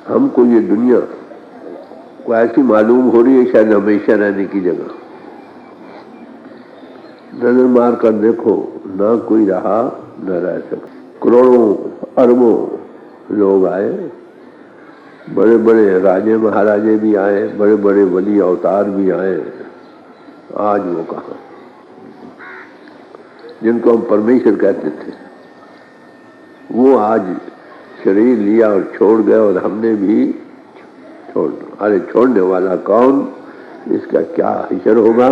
हमको ये दुनिया को ऐसी मालूम हो रही है शायद हमेशा रहने की जगह। नजर मार कर देखो, ना कोई रहा न रह सका। करोड़ों अरबों लोग आए, बड़े बड़े राजे महाराजे भी आए, बड़े बड़े वली अवतार भी आए। आज वो कहा जिनको हम परमेश्वर कहते थे, वो आज शरीर लिया और छोड़ गए, और हमने भी छोड़। अरे छोड़ने वाला कौन, इसका क्या हिशर होगा,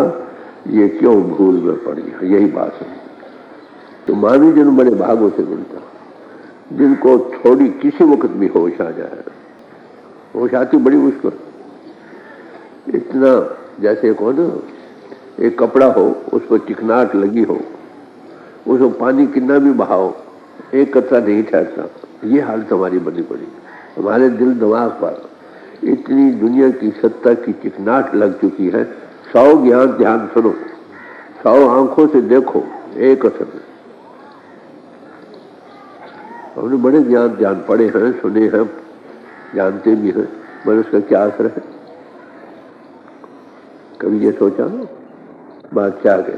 ये क्यों भूल में पड़ गया, यही बात है। तो मानवी जन बड़े भागों से मिलता, जिनको थोड़ी किसी वक्त भी होश आ जाए। होश आती बड़ी मुश्किल, इतना जैसे को ना एक कपड़ा हो, उस पर चिकनाहट लगी हो, उसको पानी कितना भी बहाओ, एक कतरा नहीं ठहरता। ये हालत हमारी बनी पड़ी। हमारे दिल दिमाग पर इतनी दुनिया की सत्ता की चिकनाहट लग चुकी है। 100 ज्ञान ध्यान सुनो, 100 आंखों से देखो, एक असर नहीं। हमने बड़े ज्ञान ध्यान पढ़े हैं, सुने हैं, जानते भी हैं, पर उसका क्या असर है? कभी ये सोचा बादशाह के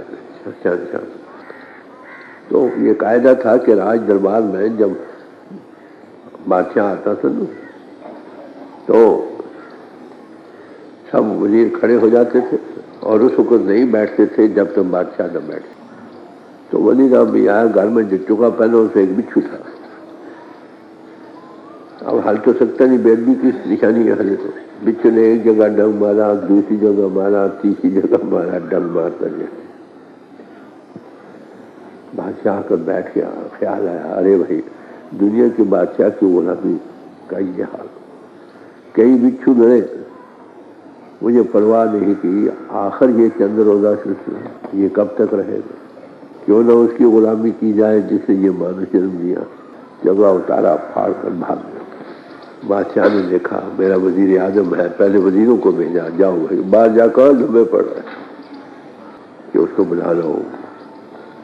तो ये कायदा था कि राज दरबार में जब बादशाह आता था ना, तो सब वजीर खड़े हो जाते थे और उस वक्त नहीं बैठते थे जब तक बादशाह न बैठे। तो वली राम भी आया, घर में जुटुका पहना, उसे एक बिच्छू था। अब हल तो सकता नहीं, बेदबी की निशानी है हले। तो बिच्छू ने एक जगह डंग मारा, दूसरी जगह मारा, तीसरी जगह मारा, डंग मारता गया। बादशाह आकर बैठ गया, ख्याल आया, अरे भाई दुनिया के बादशाह की गुलामी का ये हाल। कई बिच्छू लड़े, मुझे परवाह नहीं की। आखिर ये चंद्र रोजा सिलसिला ये कब तक रहेगा? क्यों ना उसकी गुलामी की जाए जिसे ये मानव जन्म दिया। जगह उतारा, फाड़ कर भाग गया। बादशाह ने देखा मेरा वजीर आजम है, पहले वजीरों को भेजा, जाओ भाई बाहर जाकर लंबे पड़ रहे कि उसको बुला लो।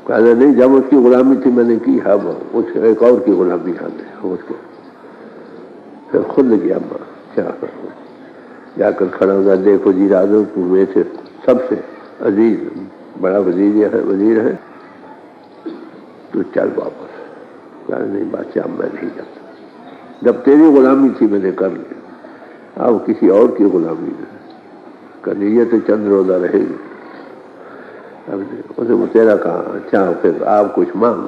कहना नहीं, जब उसकी गुलामी थी मैंने की है, उस एक और की गुलामी आ गई उसको। फिर खुद गया क्या जाकर खड़ा होगा, देखो वजीर आजम तुम्हें से सबसे अजीज बड़ा वजीर है, तो चल वापस। कहना नहीं बादशाह मैं नहीं जाता, जब तेरी गुलामी थी मैंने कर ली, अब किसी और की गुलामी नहीं करनी, ये तो चंद्र रोजा रहेगी। उसे तेरा कहा अच्छा फिर आप कुछ मांग।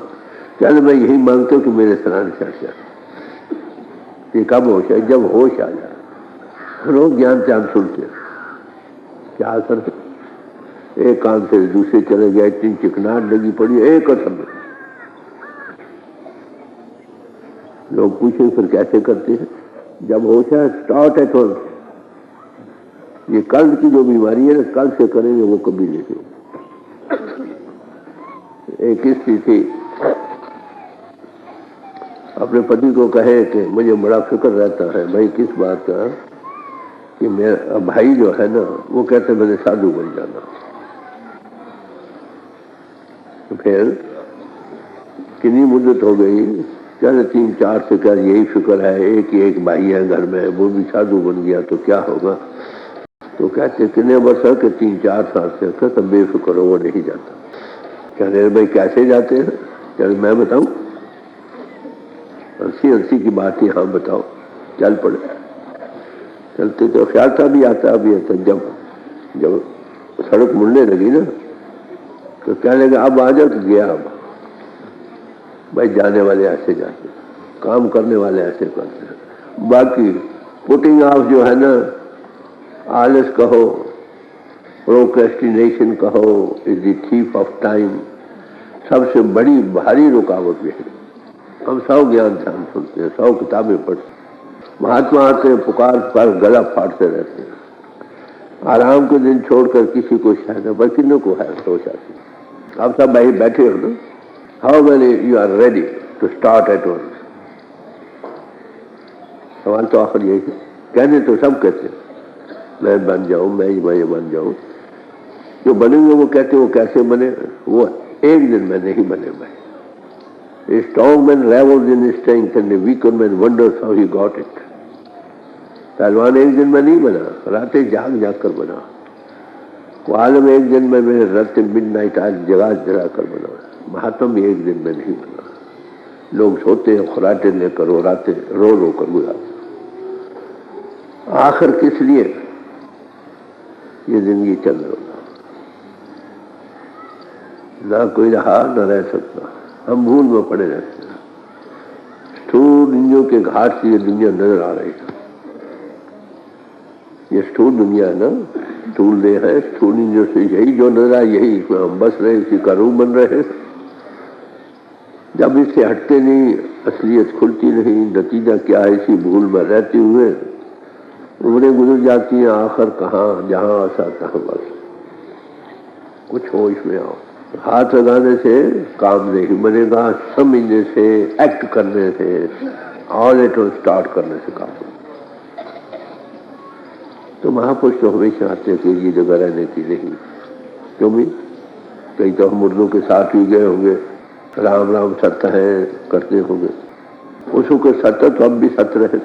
कहने मैं यही मांगता हूँ कि मेरे स्नान चर्चा। ये कब होश है? जब होश आ जाए। रोज ज्ञान त्याग सुनते क्या असर है? एक कान से दूसरे चले गए, इतनी चिकनाहट लगी पड़ी, एक असर में। लोग पूछे फिर कैसे करते हैं? जब होश है स्टार्ट है तो ये कल की जो बीमारी है ना, कल से करेंगे वो कभी नहीं होगी। एक स्त्री थी, अपने पति को कहे कि मुझे बड़ा फिक्र रहता है भाई किस बात का, कि मेरा भाई जो है ना वो कहते मैंने साधु बन जाना। तो फिर कितनी मुद्दत हो गई, कहते 3-4 से कर यही फिक्र है, एक ही एक भाई है घर में, वो भी साधु बन गया तो क्या होगा। तो कहते कितने वर्ष है कि 3-4 साल से, कहते बेफिक्र हो वो नहीं जाता। कहते भाई कैसे जाते हैं? कहते मैं बताऊं, हंसी की बात है, हाँ बताओ। चल पड़े, चलते तो ख्याल था भी आता भी आता। जब सड़क मुड़ने लगी ना तो कहने लगा अब आ जाओ। तो गया। अब भाई जाने वाले ऐसे जाते, काम करने वाले ऐसे करते हैं। बाकी पुटिंग ऑफ जो है ना, आलस कहो, प्रोक्रेस्टिनेशन कहो, is the thief of time, सबसे बड़ी भारी रुकावट भी है। हम 100 ज्ञान ध्यान सुनते हैं, 100 किताबें पढ़ते, महात्मा आते हैं पुकार गला फाड़ते रहते हैं। आराम के दिन छोड़कर किसी को शायद बल्कि को है सोच आती। आप सब भाई बैठे हो ना, how many you are ready to start at once? सवाल तो आखिर यही है। कहने तो सब कहते हैं मैं बन जाऊं, मैं बन जाऊं। जो बनेंगे वो कहते वो कैसे बने, वो एक दिन में नहीं बने भाई। A strong man revels in his strength and a weaker man wonders how he got it. पहलवान एक दिन में नहीं बना, रातें जाग जाग कर बना। आलम एक दिन में मैंने रात मिडनाइट आज जगा जगा कर बना। महात्मा भी एक दिन में नहीं बना। लोग सोते हैं खुराटे लेकर और रातें रो रो कर गुजारते। आखिर किस लिए ये जिंदगी चल रहा, ना कोई रहा ना रह सकता। हम भूल में पड़े रहते हैं। स्थूल इंद्रियों के घाट से ये दुनिया नजर आ रही है। ये स्थूल दुनिया है ना, स्थूल देह है, स्थूल इंद्रियों से यही जो नजर आए, यही इसमें हम बस रहे, इसी का रूप बन रहे हैं। जब इससे हटते नहीं, असलियत खुलती नहीं, नतीजा क्या है, इसी भूल में रहते हुए उम्रें गुजर जाती हैं। आखिर कहाँ, जहाँ आशा तहाँ बस। कुछ हो इसमें आओ। हाथ लगाने से काम नहीं बनेगा, समझने से, एक्ट करने से, ऑल इट स्टार्ट करने से काम। तो महापुरुष तो हमेशा आते हैं कि ये जगह रहने की नहीं। क्यों भी कहीं तो हम मुर्दों के साथ ही गए होंगे, राम राम सत्य है करते होंगे। उसों के सत्य तो अब भी सत्य रहे,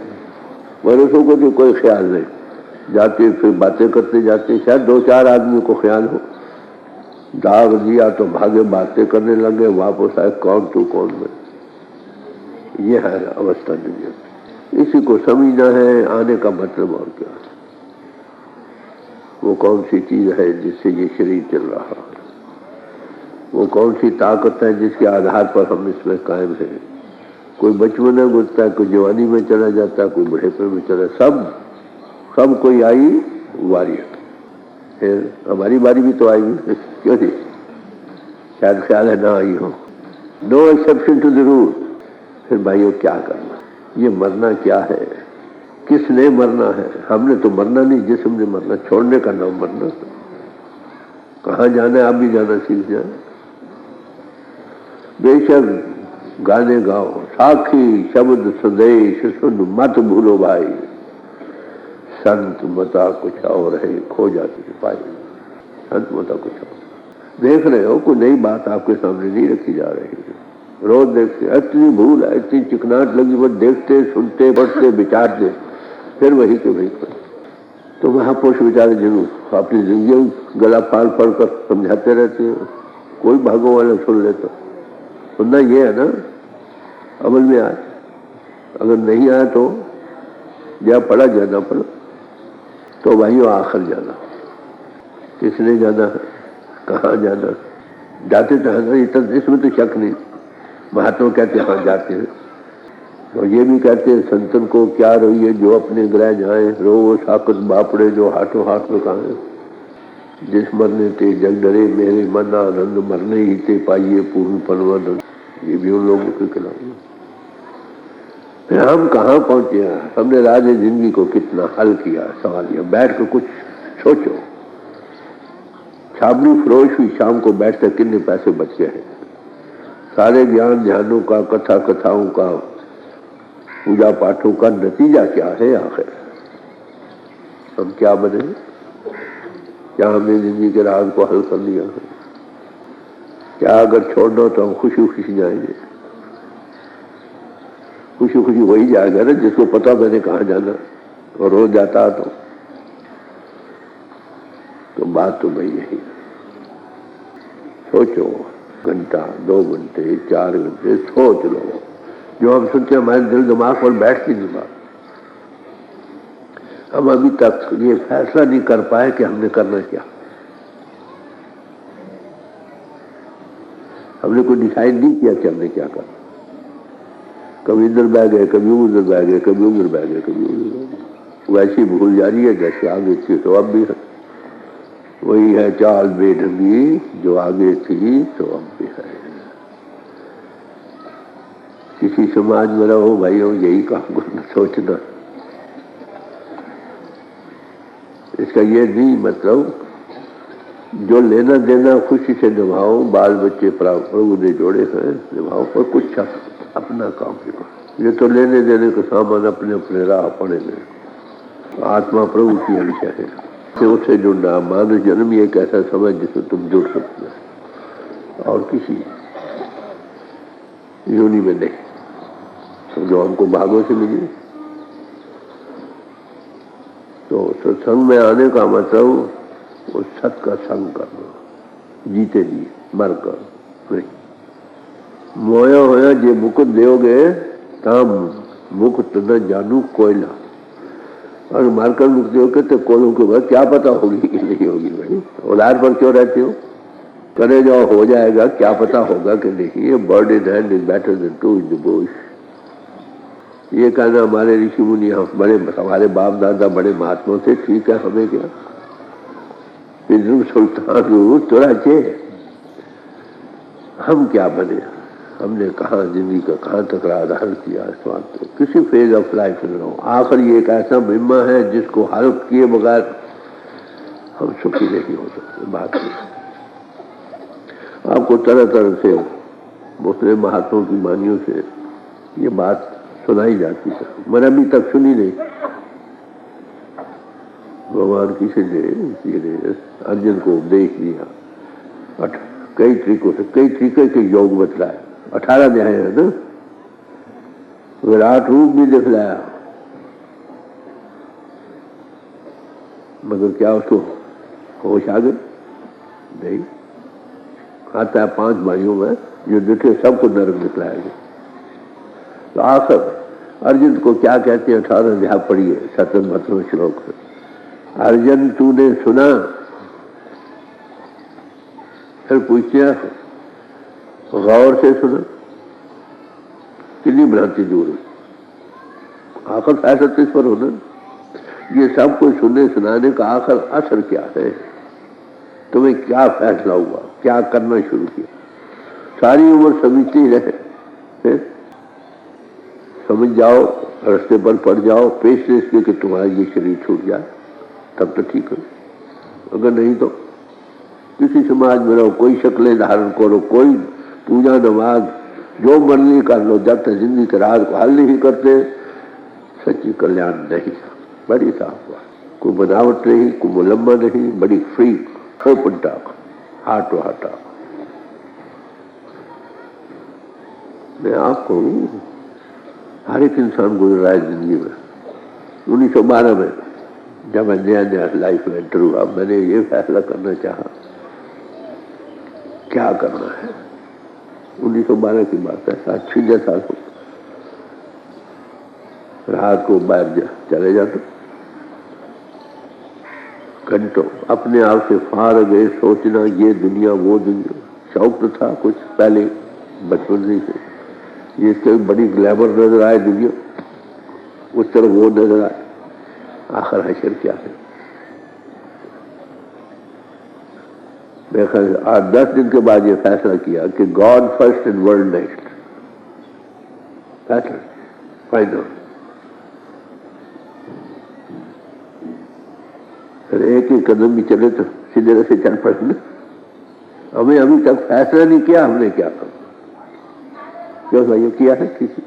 मनुष्यों को तो कोई ख्याल नहीं। जाते फिर बातें करते जाते, शायद दो चार आदमी को ख्याल हो, दाग दिया तो भागे, बातें करने लगे, वापस आए कौन तू कौन मैं। ये है अवस्था दुनिया। इसी को समझना है। आने का मतलब और क्या, वो कौन सी चीज है जिससे ये शरीर चल रहा है, वो कौन सी ताकत है जिसके आधार पर हम इसमें कायम हैं। कोई बचपन में गुजरता है, कोई जवानी में चला जाता है, कोई बुढ़ेपे में चला, सब कोई आई वारी। फिर हमारी बारी भी तो आएगी, क्यों नहीं? शायद ख्याल है ना आई हो। No exception to the rule. फिर भाइयों क्या करना, ये मरना क्या है, किसने मरना है? हमने तो मरना नहीं, जिस्म ने मरना। छोड़ने का नाम मरना। कहाँ जाना है, आप भी जाना सीख जाए। बेशक गाने गाओ, साखी शब्द संदेश सुन मत भूलो भाई, संत मता कुछ और है खो जाती सिपाही। संत मता कुछ और। देख रहे हो कोई नई बात आपके सामने नहीं रखी जा रही है। रोज देखते, इतनी भूल है, इतनी चिकनाहट लगी, बस देखते सुनते पढ़ते विचारते, फिर वही के वही पर। तो महापुरुष बेचारे जरूर अपनी जिंदगी गला फाड़ फाड़ कर समझाते रहते हैं। कोई भागों वाला सुन लेता। सुनना ये है ना, अमल में आए। अगर नहीं आया तो या पढ़ा जाना पड़ा। तो भाइयों आखिर जाना, किसने जाना है, कहाँ जाना? जाते तो है ना, इतना इसमें तो शक नहीं। महात्मा कहते हैं हाँ जाते हैं, और ये भी कहते हैं संतन को क्या रही है जो अपने ग्रह जाए, रो साकत बापड़े जो हाथों हाथ में कहा। जिस मरने ते जग डरे मेरे मन आनंद, मरने ही ते पाइए पूर्ण परमानंद। ये भी उन लोगों के खिलाफ। फिर हम कहाँ पहुंचे हैं? हमने राजे जिंदगी को कितना हल किया। सवाल यह, बैठ कर कुछ सोचो। छाबड़ी फरोश हुई, शाम को बैठकर कितने पैसे बच गए हैं। सारे ज्ञान ध्यानों का, कथा कथाओं का, पूजा पाठों का नतीजा क्या है? आखिर हम क्या बने? क्या हमने जिंदगी के राज को हल कर लिया है? क्या अगर छोड़ना तो हम खुशी खुशी जाएंगे? खुशी खुशी वही जाएगा ना जिसको पता मैंने कहाँ जाना और रोज जाता। तो बात तो भाई यही। सोचो, घंटा 2 घंटे 4 घंटे सोच लो। जो हम सुनते हैं हमारे दिल दिमाग पर बैठती नहीं बात। हम अभी तक ये फैसला नहीं कर पाए कि हमने करना क्या। हमने कोई डिसाइड नहीं किया कि हमने क्या करना। कभी इधर बह गए, कभी उधर बह गए, कभी उधर बह गए, कभी उधर। वैसी भूल जारी है जैसे आगे थी तो अब भी है। वही है चाल बेढंगी, जो आगे थी तो अब भी है। किसी समाज में रहो भाइयों, यही काम करना, सोचना। इसका ये नहीं मतलब जो लेना देना खुशी से निभाओ, बाल बच्चे प्रभु ने जोड़े हैं निभाओ, पर कुछ अपना काम करो। ये तो लेने देने का सामान अपने अपने राह पड़े में। आत्मा प्रभु की हमेशा है, उससे जुड़ना। मानव जन्म एक ऐसा समय जिसमें तुम जुड़ सकते हो और किसी योनि में नहीं। तो जो हमको भागों से मिली, सत्संग में आने का मतलब उस सत का संग करना, जीते जी मर कर नहीं। मोया होया जे मुकुट दोगे तम मुकुट न जानू कोयला, और मारकर मुक्त दोगे तो कोयलों के बाद क्या पता होगी कि नहीं होगी। भाई उधार पर क्यों रहते हो, करे जाओ हो जाएगा, क्या पता होगा कि नहीं। ये bird in hand is better than two in the bush. ये कहना हमारे ऋषि मुनि बड़े, हमारे बाप दादा बड़े महात्मा थे, ठीक है, हमें क्या। सुल्तान चौराचे हम क्या बने, हमने कहा जिंदगी का कहां तक आधार किया। स्वाद तो किसी फेज ऑफ लाइफ में रहो, आखिर ये एक ऐसा बिम्मा है जिसको हेल्प किए बगैर हम सुखी नहीं हो सकते। बात आपको तरह तरह से दूसरे महात्माओं की वाणियों से ये बात सुनाई जाती है, मैंने अभी तक सुनी नहीं। भगवान किसी ने अर्जुन को उपदेश दिया, कई तरीकों से, कई तरीके के योग बतलाया, 18 अध्याय है ना, विराट रूप भी दिखलाया, मगर क्या उसको होश आ गई नहीं। आता है 5 भाइयों में जो दिखे सबको नरक दिखलाया गया। तो आखिर अर्जुन को क्या कहते हैं, 18 अध्याय पढ़िए 77वां श्लोक है। अर्जुन तूने सुना, फिर पूछते हैं गौर से सुना, कितनी भ्रांति दूर है। आखिर फैसला तो इस पर होना, ये सब कुछ सुनने सुनाने का आखिर असर क्या है, तुम्हें क्या फैसला हुआ, क्या करना शुरू किया। सारी उम्र समझते ही रहे, समझ जाओ, रास्ते पर पड़ जाओ, पेशेंस कि तुम्हारा ये शरीर छूट जाए तब तो ठीक है, अगर नहीं तो किसी समाज में रहो, कोई शक्लें धारण करो, कोई पूजा नमाज जो मर्जी कर लो, जब तक जिंदगी के राज को हल नहीं करते सच्ची कल्याण नहीं। बड़ी साफ बात, कोई बनावट नहीं, कोई मुलम्मा नहीं, बड़ी free open talk, heart to heart talk. मैं आपको हर एक इंसान गुजर रहा है जिंदगी में। 1912 में जब मैं नया नया लाइफ में एंटर हुआ, मैंने ये फैसला करना चाहा क्या करना है। 1912 की बात है, 56 साल हो, रात को बाहर चले जाते घंटों, अपने आप से फार गए, सोचना ये दुनिया वो दुनिया। शौक तो था कुछ पहले बचपन से, ये इससे बड़ी ग्लैमर नजर आए दुनिया, उस तरफ वो नजर आए, आखिर हशर क्या है। मैं 8-10 दिन के बाद ये फैसला किया कि God first and world next, फैसला फाइनल। फिर एक ही कदम भी चले तो सीधे रस्ते चल पड़े। हमें अभी तक फैसला नहीं किया हमने क्या करना, क्यों भाई किया है किसी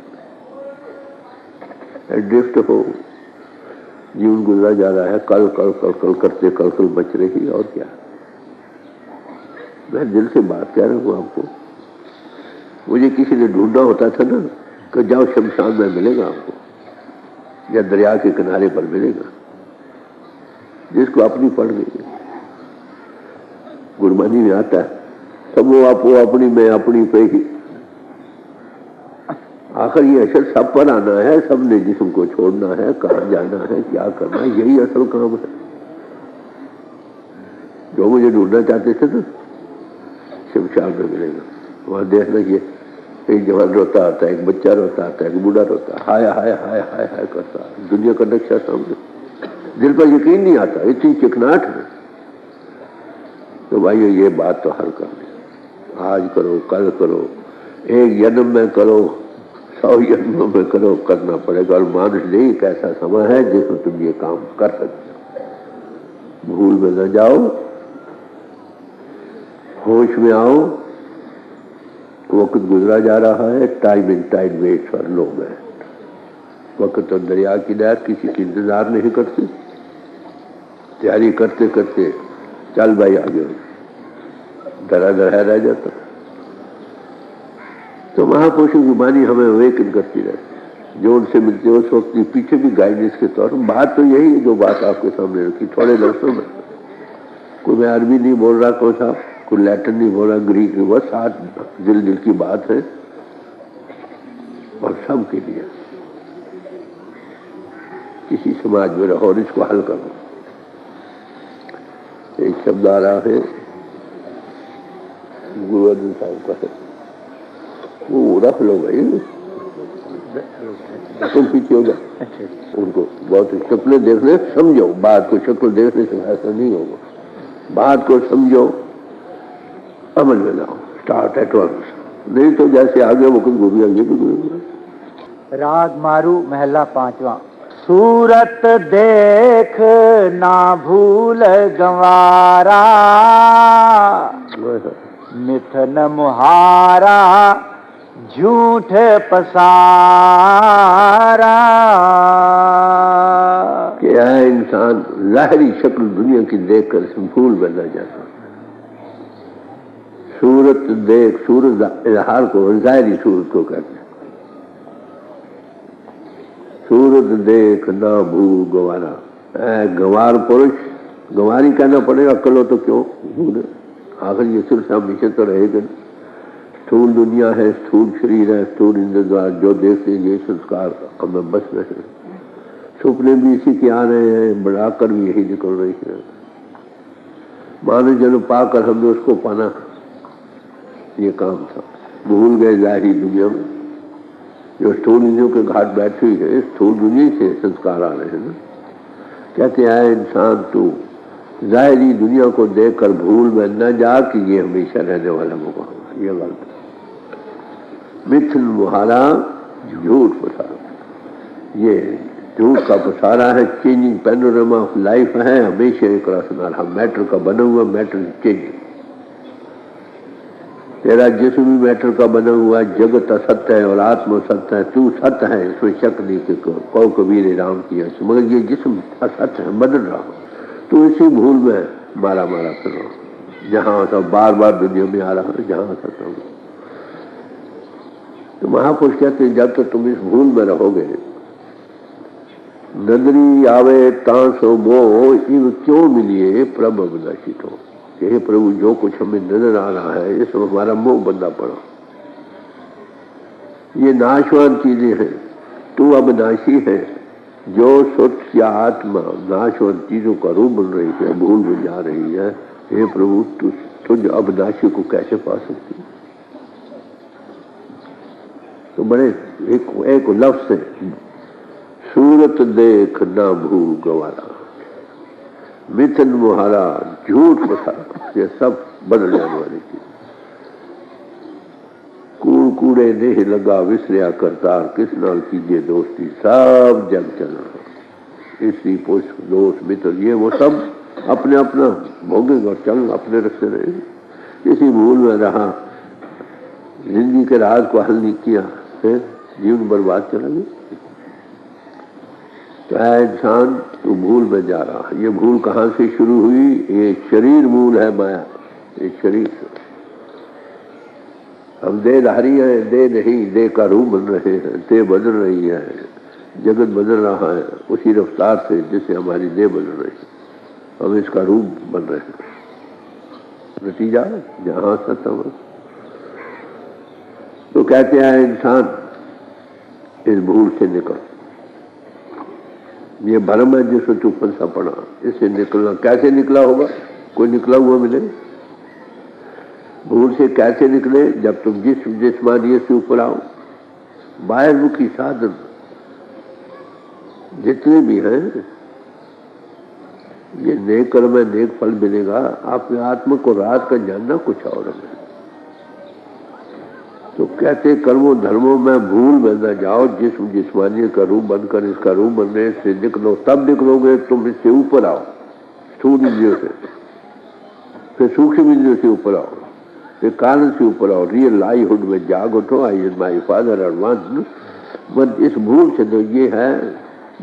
ड्रिफ्ट हो, जीवन गुजरा जा रहा है, कल कल कल कल करते कल कल बच रही, और क्या। मैं दिल से बात कह रहा हूँ आपको। मुझे किसी ने ढूंढा होता था ना कि जाओ शमशान में मिलेगा आपको, या दरिया के किनारे पर मिलेगा, जिसको अपनी पड़ गई। गुरबानी में आता है सब वो आप वो अपनी मैं अपनी पे ही। आखिर ये असल सब पर आना है, सबने जिस्म को छोड़ना है, कहाँ जाना है, क्या करना है, यही असल काम है। जो मुझे ढूंढना चाहते थे ना, शमशान में मिलेगा। वहां देखना ये एक जवान रोता आता है, एक बच्चा रोता आता है, एक बूढ़ा रोता, हाय हाय हाय हाय हाय करता, दुनिया का नक्शा सामने, दिल पर यकीन नहीं आता, इतनी चिकनाहट है। तो भाई ये बात तो हल करनी, आज करो कल करो, एक जन्म में करो, 100 जन्मों में करो, करना पड़ेगा। और मानुष नहीं एक ऐसा समय है जिसमें तुम ये काम कर सकते हो। भूल में न जाओ, होश में आओ, वक्त गुजरा जा रहा है, time in time wait for no man. वक्त तो दरिया की नहर किसी की इंतजार नहीं करती, तैयारी करते करते चल भाई आगे, डरा डरा रह जाता। तो महापुरुषों की वाणी हमें अवेकन करती रहती है। जो उनसे मिलते हैं उस वक्त के पीछे भी गाइडेंस के तौर पर बात तो यही है जो बात आपके सामने रखी थोड़े लफ्जों में। कोई मैं अरबी नहीं बोल रहा, कोई साहब कोई लैटिन नहीं बोल रहा, ग्रीक नहीं, बस आज दिल की बात है और सबके लिए। किसी समाज में रहो और इसको हल करो। एक शब्द आ रहा है गुरु अर्जुन साहब का है, वो रख लो भाई, तुम पीछे हो जाओ। उनको बहुत शक्लें देखने समझो, बात को शक्ल देखने से ऐसा नहीं होगा। बात को समझो, अमल में लाओ, स्टार्ट एट वंस, नहीं तो जैसे आगे वो कुछ गुरिया ये भी गुरिया। राग मारू महला पांचवा। सूरत देख ना भूल गंवारा, मिथन मुहारा झूठ पसारा। क्या है इंसान ज़ाहिरी शक्ल दुनिया की देखकर इसमें भूल बना जाता। सूरत देख, सूरत इजहार को ज़ाहिरी सूरत को कहते हैं। सूरत देख ना भूल गंवारा, गंवार पुरुष, गंवारी कहना पड़ेगा, अक्ल हो तो क्यों भूल, आखिर ये सिर्फ हमेशा तो रहेगा। स्थूल दुनिया है, स्थूल शरीर है, स्थूल इंद्र द्वार जो देखते हैं ये संस्कार हमें बस रहे हैं। सपने भी इसी के आ रहे हैं, बढ़ाकर भी यही निकल रही है। मानव जन्म पाकर हमने उसको पाना, ये काम था। भूल गए ज़ाहिरी दुनिया में जो स्थूल इंद्रियों के घाट बैठी हुई है, स्थूल दुनिया से संस्कार आ रहे हैं ना। कहते हैं इंसान तू ज़ाहिरी दुनिया को देखकर भूल में न जा कि ये हमेशा रहने वाला मौका, ये गलत। मिथ्ल मुहारा झूठ पसारा, ये झूठ का पसारा है। चेंजिंग पैनोरामा ऑफ लाइफ है, हमेशा एक राशनदार हम मैटर का बना हुआ, मैटर चेंजिंग। तेरा जिस्म भी मैटर का बना हुआ, जगत असत्य है और आत्मा सत्य है, तू सत्य है, इसमें शक नहीं कि कौ कबीर राम किया, मगर ये जिस्म असत्य है, बदल रहा हो। तो इसी भूल में मारा मारा करो, जहाँ सब बार बार दुनिया में आ रहा है, जहाँ सकता हूँ। तो महापुरुष कहते हैं जब तक तुम इस भूल में रहोगे, नदरी आवे तांसो मोह इव क्यों मिलिए प्रभ अविनाशी हो। हे प्रभु जो कुछ हमें नजर आ रहा है इसमें हमारा मोह बंधा पड़ा, ये नाशवान चीजें हैं, तू अविनाशी है। जो स्वच्छ या आत्मा नाशवान चीजों का रूप बन रही है, भूल में जा रही है, हे प्रभु तुझ अविनाशी को कैसे पा सकती। तो बड़े एक लफ्ज है, सूरत देख ना भूल गंवारा, मिथन मुहारा झूठ पसारा, ये सब बदल जाने वाली चीज। कूड़ कूड़े देह लगा विसरिया करतार, किस नाल कीजिए दोस्ती, सब जग चला। इसी पुष्प दोस्त मित्र ये वो सब अपने अपना भोगेंगे और चल अपने रखते रहे। इसी भूल में रहा, जिंदगी के राज को हल नहीं किया, फिर जीवन बर्बाद चला गया। तो है इंसान तो भूल में जा रहा है। ये भूल कहाँ से शुरू हुई? ये शरीर मूल है माया, ये शरीर से हम देहधारी हैं, देह नहीं, देह का रूप बन रहे हैं, देह बदल रही है, जगत बदल रहा है उसी रफ्तार से जिससे हमारी देह बदल रही है, हम इसका रूप बन रहे हैं। नतीजा जहाँ सत्य। तो कहते हैं इंसान इस भूल से निकल, ये भ्रम है जिसमें चुपन सा पड़ा, इससे निकलना कैसे निकला होगा? कोई निकला हुआ मिले? भूल से कैसे निकले? जब तुम जिस्मानियत से ऊपर आओ। बाह्यमुखी साधन जितने भी हैं, ये नेक कर्म है, नेक फल मिलेगा। अपने आत्मा को रात का जानना कुछ और है। तो कहते कर्मों धर्मों में भूल में न जाओ, जिस्मानी का रूप बनकर इसका रूप बनने से निकलो, तब निकलोगे तुम इससे ऊपर आओ, स्थूल इंद्रियों से, फिर सूक्ष्म इंद्रियों से ऊपर आओ, फिर कारण से ऊपर आओ, रियल लाइहुड में जाग उठो। आई एम माई फादर और वन। बट इस भूल से तो ये है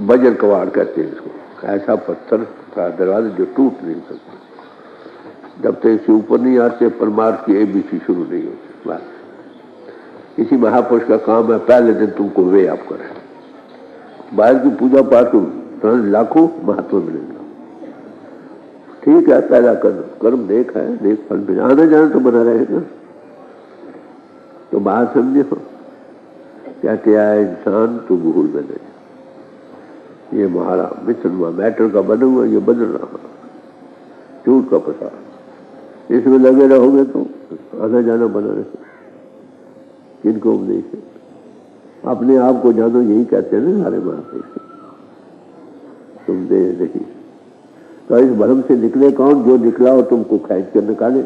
बजर कवाड़ कहते हैं इसको, ऐसा पत्थर का दरवाजा जो टूट नहीं सकता। जब तक इससे ऊपर नहीं आते परमार्थ की ABC शुरू नहीं होती। बस इसी महापुरुष का काम है, पहले दिन तुमको वे आप करें, बाहर की पूजा पाठ को लाखों महत्व मिलेगा। ठीक है, पैदा कर्म नेक है, नेक फल मिले, आना जाना तो बना रहेगा। तो बात समझे हो, क्या क्या है इंसान तो भूल में नहीं। ये महारा मिथुन मैटर का बना हुआ, ये बदल रहा झूठ का प्रसार। इसमें लगे रहोगे तो आना जाना बना रहेगा। किनको उपदेश है? अपने आप को जानो, यही कहते हैं ना सारे महापुरुष। तुम दे नहीं तो इस भ्रम से निकले कौन? जो निकला हो तुमको खींच कर निकाले।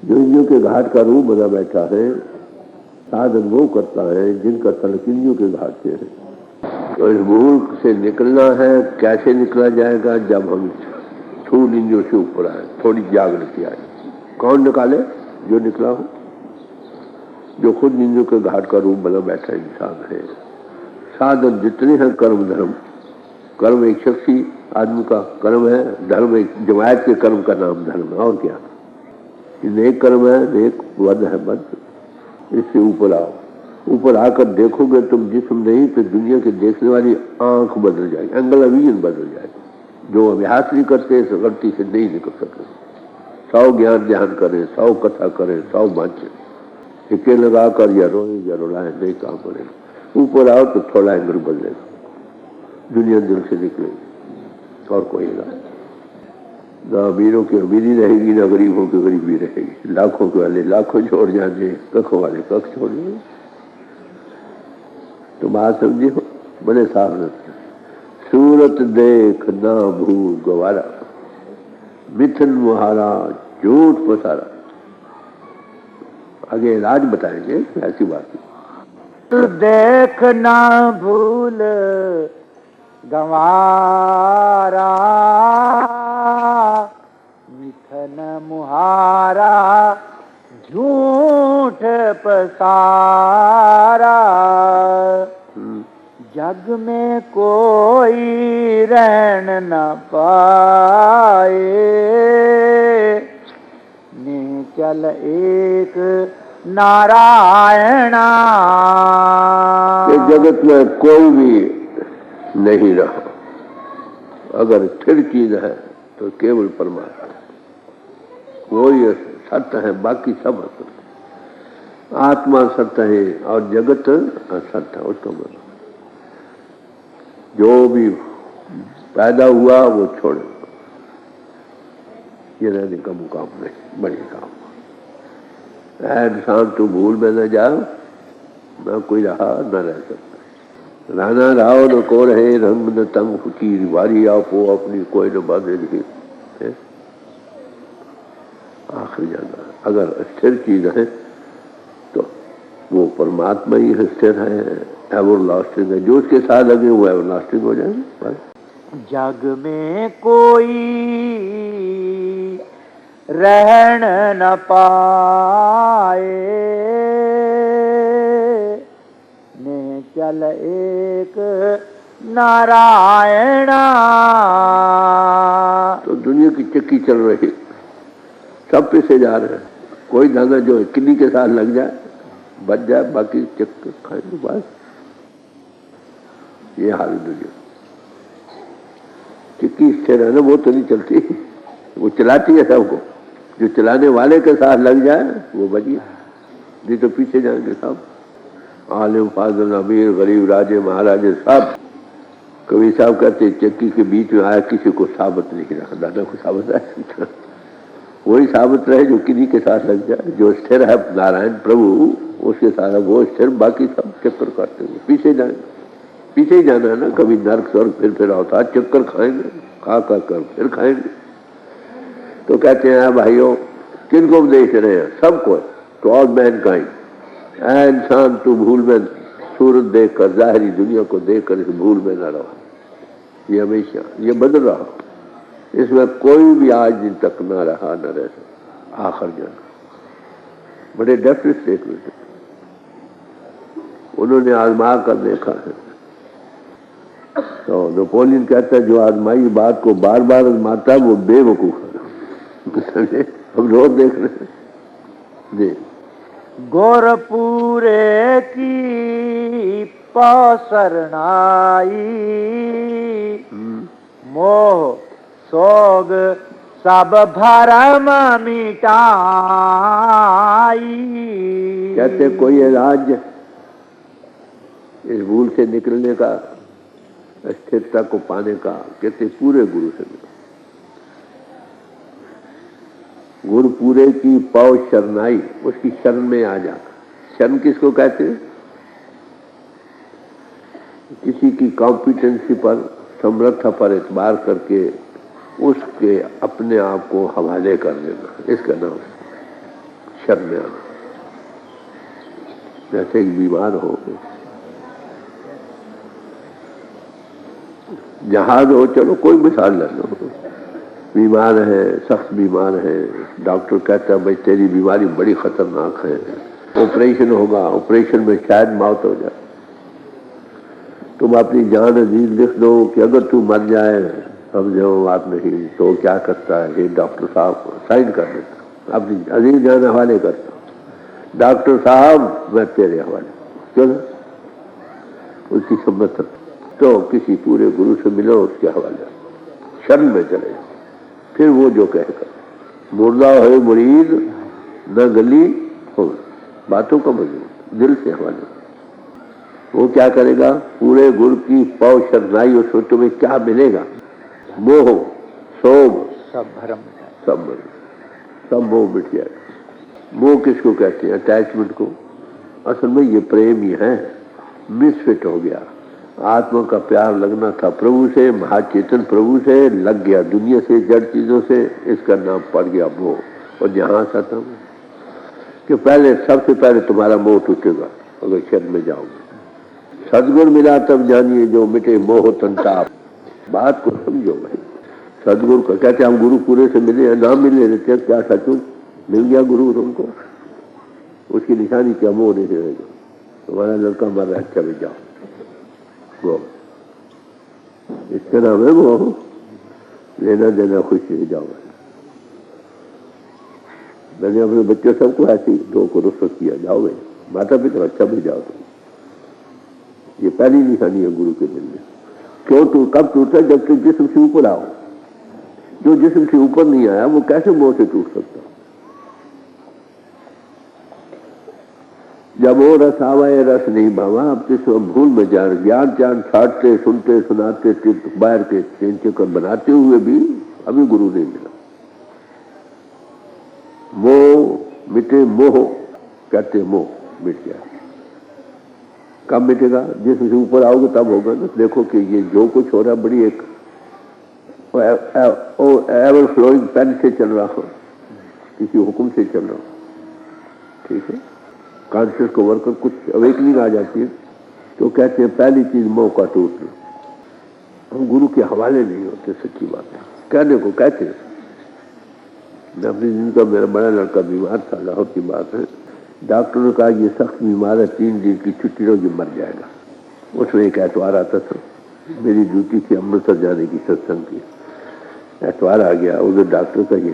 जो इंद्रियों के घाट का रूप बना बैठा है, साधन वो करता है जिनका तलक इंद्रियों के घाट से है। तो इस भूल से निकलना है। कैसे निकला जाएगा? जब हम स्थूल इंद्रियों से ऊपर आए, थोड़ी जागृति आए। कौन निकाले? जो निकला हो, जो खुद इंद्रियों के घाट का रूप बना बैठा इंसान है। साधन जितने हैं कर्म धर्म, कर्म एक शख्सी आदमी का कर्म है, धर्म एक जमायत के कर्म का नाम धर्म है। और क्या? नेक कर्म है, नेक वध है वध। इससे ऊपर आओ। ऊपर आकर देखोगे तुम जिस्म नहीं तो दुनिया के देखने वाली आंख बदल जाएगी, एंगल ऑफ विजन बदल जाएगी। जो अभ्यास नहीं करते इस गलती से नहीं निकल सकते। 100 ज्ञान ध्यान करें, 100 कथा करें, 100 बाँचें, टिके लगा कर या रोए या रुलाए, नहीं काम करेगा। ऊपर आओ तो थोड़ा एंगल बदलेगा, दुनिया दिल से निकलेगी और कोई ना अमीरों की अमीरी रहेगी, ना गरीबों की गरीबी रहेगी। लाखों के वाले लाखों छोड़ जाएंगे, कखों वाले कख छोड़ जाएंगे। तो बात समझी हो, बड़े सावधान। सूरत देख ना भूल गवारा, मिथुन मुहारा झूठ पसारा। आगे इलाज बताएंगे, ऐसी बात तो देख ना भूल गवारा, मिथुन मुहारा झूठ पसारा। जग में कोई रहन न पाए, निचल एक नारायणा। जगत में कोई भी नहीं रहा। अगर स्थिर चीज है तो केवल परमात्मा, वही सत्य है, बाकी सब असत्य। आत्मा सत्य है और जगत असत्य है। उसको मतलब जो भी पैदा हुआ वो छोड़े, ये रहने का मुकाम नहीं, बड़ी काम। इंसान तो भूल में न जा, न कोई रहा न रह सकता। राना राव न को रहे, रंग न तंग फकीर, वारी आपो अपनी कोई न बांधे नहीं। आखिर जाना अगर स्थिर चीज है तो वो परमात्मा ही स्थिर है, एवर लास्टिंग है। जो उसके साथ लगे वो एवर लास्टिंग हो जाए बस। जग में कोई रहन न पाए, ने चल एक नारायणा। तो दुनिया की चक्की चल रही, सब पे से जा रहे हैं। कोई दाना जो किन्नी के साथ लग जाए बच जाए, बाकी चक्कर खाएंगे बस। ये हाल दुनिया। चक्की स्थिर है ना, वो तो नहीं चलती, वो चलाती है सबको। जो चलाने वाले के साथ लग जाए वो बच गया, नहीं तो पीछे जाएंगे सब। आलिम फाजिल अमीर गरीब राजे महाराजे सब। कवि साहब कहते चक्की के बीच में आया, किसी को साबित नहीं रहा, दादा को साबित है। वही साबित रहे जो किन्हीं के साथ लग जाए। जो स्थिर है नारायण प्रभु, उसके साथ वो स्थिर, बाकी सब चक्कर काटते हुए पीछे जाएंगे। पीछे ही जाना है ना, कभी नर्क स्वर्ग फिर होता, चक्कर खाएंगे, खा कर फिर खाएंगे। तो कहते हैं भाइयों, किनको उपदेश रहे हैं? सबको, टू ऑल मैनकाइंड। इंसान तू भूल में सूरत देख कर, जाहिरी दुनिया को देख कर इस भूल में न रहो। ये हमेशा ये बदल रहा, इसमें कोई भी आज दिन तक न रहा न रह सका। आखिर जाना बड़े डेफिनेट स्टेटमेंट है, उन्होंने आजमा कर देखा है। तो नेपोलियन कहता है जो आजमाई बात को बार बार आजमाता है वो बेवकूफ है। हम रोज देख रहे हैं जी। गोरखपुरे की पौसरनाई मोह सोग सब भरम मिटाई। कहते कोई इलाज इस भूल से निकलने का, स्थिरता को पाने का, कहते पूरे गुरु से मिलो। गुरु पूरे की पाव शरणाई, उसकी शरण में आ जा। शरण किसको कहते हैं? किसी की कॉम्पिटेंसी पर, समर्था पर एतबार करके उसके अपने आप को हवाले कर देना, इसका नाम शरण में आना। जैसे एक बीमार हो, जहाज हो, चलो कोई मिसाल ले लो, बीमार है, सख्त बीमार है, डॉक्टर कहता है भाई तेरी बीमारी बड़ी खतरनाक है, ऑपरेशन होगा, ऑपरेशन में शायद मौत हो जाए। तुम अपनी जान अजीज लिख दो कि अगर तू मर जाए, समझो बात नहीं, तो क्या करता है डॉक्टर साहब, साइन कर देता, अपनी अजीज जान हवाले करता, डॉक्टर साहब मैं तेरे हवाले, क्यों ना? उसकी सम्मत। तो किसी पूरे गुरु से मिलो, उसके हवाले शरण में चले जाओ, फिर वो जो कहेगा। मुर्दा हो मुरीद न गली हो, बातों का मजबूत दिल से हवाले। वो क्या करेगा? पूरे गुरु की पाव शरणाई, उसमें तुम्हें क्या मिलेगा? मोह सोम सब भरम सब मोह मिट जाएगा। मोह किसको कहते हैं? अटैचमेंट को। असल में ये प्रेम ही है, मिसफिट हो गया। आत्मा का प्यार लगना था प्रभु से, महाचेतन प्रभु से, लग गया दुनिया से, जड़ चीजों से, इसका नाम पड़ गया मोह। और जहां से आता कि पहले, सबसे पहले तुम्हारा मोह टूटेगा अगर शरण में जाओगे। सदगुण मिला तब जानिए जो मिटे मोह संताप। बात को समझो भाई। सदगुरु को कहते हम गुरु पूरे से मिले या ना मिले रहते, क्या सचमुच मिल गया गुरु तुमको? उसकी निशानी क्या? मोह नहीं रहेगा। तुम्हारा लड़का मर रहा है, अच्छा भी जाओ, वो इसका नाम है वो। लेना देना खुशी से जाओ। मैंने अपने बच्चों सबको ऐसी दो को रुखसत किया, जाओ भाई, माता पिता अच्छा भी जाओ तुम। ये पहली निशानी है गुरु के दिल में। क्यों कब टूटता? जब तक जिस्म से ऊपर आओ। जो जिस्म से ऊपर नहीं आया वो कैसे मोह से टूट सकता? जब वो रस आवाए रस नहीं भावा, अब तो भूल में जा, ज्ञान चान छाटते, सुनते, सुनाते, बाहर के चेन चक्कर बनाते हुए भी अभी गुरु नहीं मिला। मोह मिटे, मोह कहते मोह मिट गया। कब मिटेगा? जिससे ऊपर आओगे तब होगा ना। देखो कि ये जो कुछ हो रहा बड़ी एक एवर फ्लोइंग पेन से चल रहा हो, किसी हुक्म से चल रहा हो, ठीक है। कॉन्शियस को वर्कर कुछ अवेकनिंग आ जाती है तो कहते हैं पहली चीज मोह का टूटना। हम गुरु के हवाले नहीं होते, सच्ची बात है। कहने को कहते हैं। मैं अपनी जिंदगी का, मेरा बड़ा लड़का बीमार था, लाहौर की बात है। डॉक्टर ने कहा ये सख्त बीमार है, 3 दिन की छुट्टी लो, ये मर जाएगा। उसमें एक एतवार आता था, मेरी ड्यूटी थी अमृतसर जाने की, सत्संग की। एतवार आ गया, उधर डॉक्टर का ये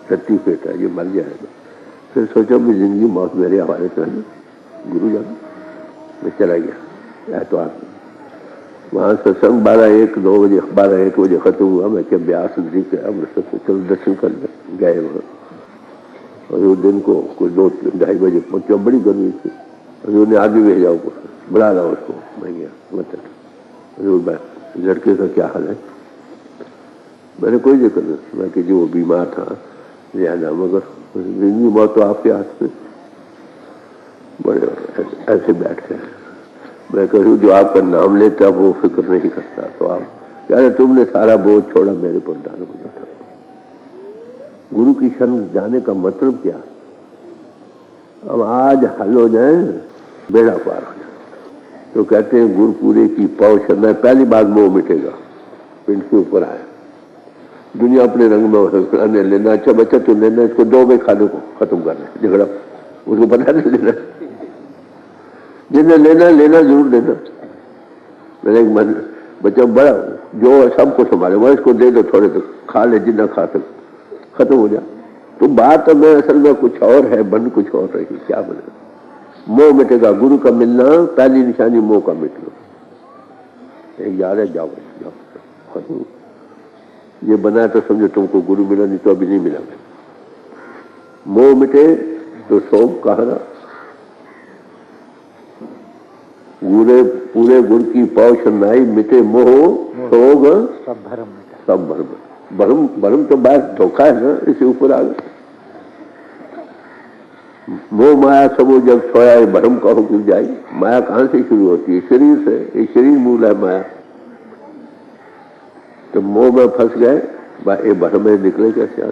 सर्टिफिकेट है, ये मर जाएगा। फिर सोचा भी जिंदगी मौत मेरे हवाले तो है, गुरु जाना। मैं चला गया एतवार। वहाँ सत्संग 12-1 बजे खत्म हुआ। मैं क्या ब्यास नदी के अमृतसर से चलो दर्शन कर गए वहाँ। और वो दिन को कोई 2-2:30 बजे पहुंचा, बड़ी गर्मी थी। और उन्हें आगे भेजा ऊपर, बुला रहा उसको। मैं गया, मतलब लड़के का क्या हाल है? मैंने कोई जिक्र नहीं, मैं कि जो बीमार था लिहाजा, मगर जिंदगी मौत तो आपके हाथ में। बड़े ऐसे बैठ गए। मैं कहूँ जो आपका नाम लेता वो फिक्र नहीं करता, तो आप कह रहे तुमने सारा बोझ छोड़ा मेरे पर डाल दिया था। गुरु की शरण जाने का मतलब क्या? अब आज हल हो जाए, बेड़ा पार हो जाए। तो कहते हैं गुरु पूरे की पाव शरण। पहली बात मोह मिटेगा, पिंड से ऊपर आया। दुनिया अपने रंग में लेना। अच्छा बच्चा तू लेना, इसको 2 में खाने को खत्म करना, झगड़ा उसको पता नहीं लेना। जिन्हें लेना जरूर देना। मैंने एक बच्चा बड़ा जो सबको संभाले, वो इसको दे दो, थोड़े तक खा ले, जितना खा तक खत्म हो जाए। तो बात में असल में कुछ और है, बन कुछ और रही, क्या बने। मोह मिटेगा। गुरु का मिलना पहली निशानी मोह का मिट लो। एक जा रहे जाओ जाओ, ये बना तो समझो तुमको गुरु मिला, नहीं तो अभी नहीं मिला। मोह मिटे तो शोक कहा ना, पूरे गुरु की पौष नाई, मिटे मोह शोक सब भरम मिटा। सब भरम। भरम तो बात धोखा है ना, इसे ऊपर आ गए। मोह माया सबो जब सोया है, भरम कहो क्यों जाए। माया कहां से शुरू होती है? शरीर से। ये शरीर मूल है माया। तो मोह में फंस गए, ये भरम में निकले कैसे?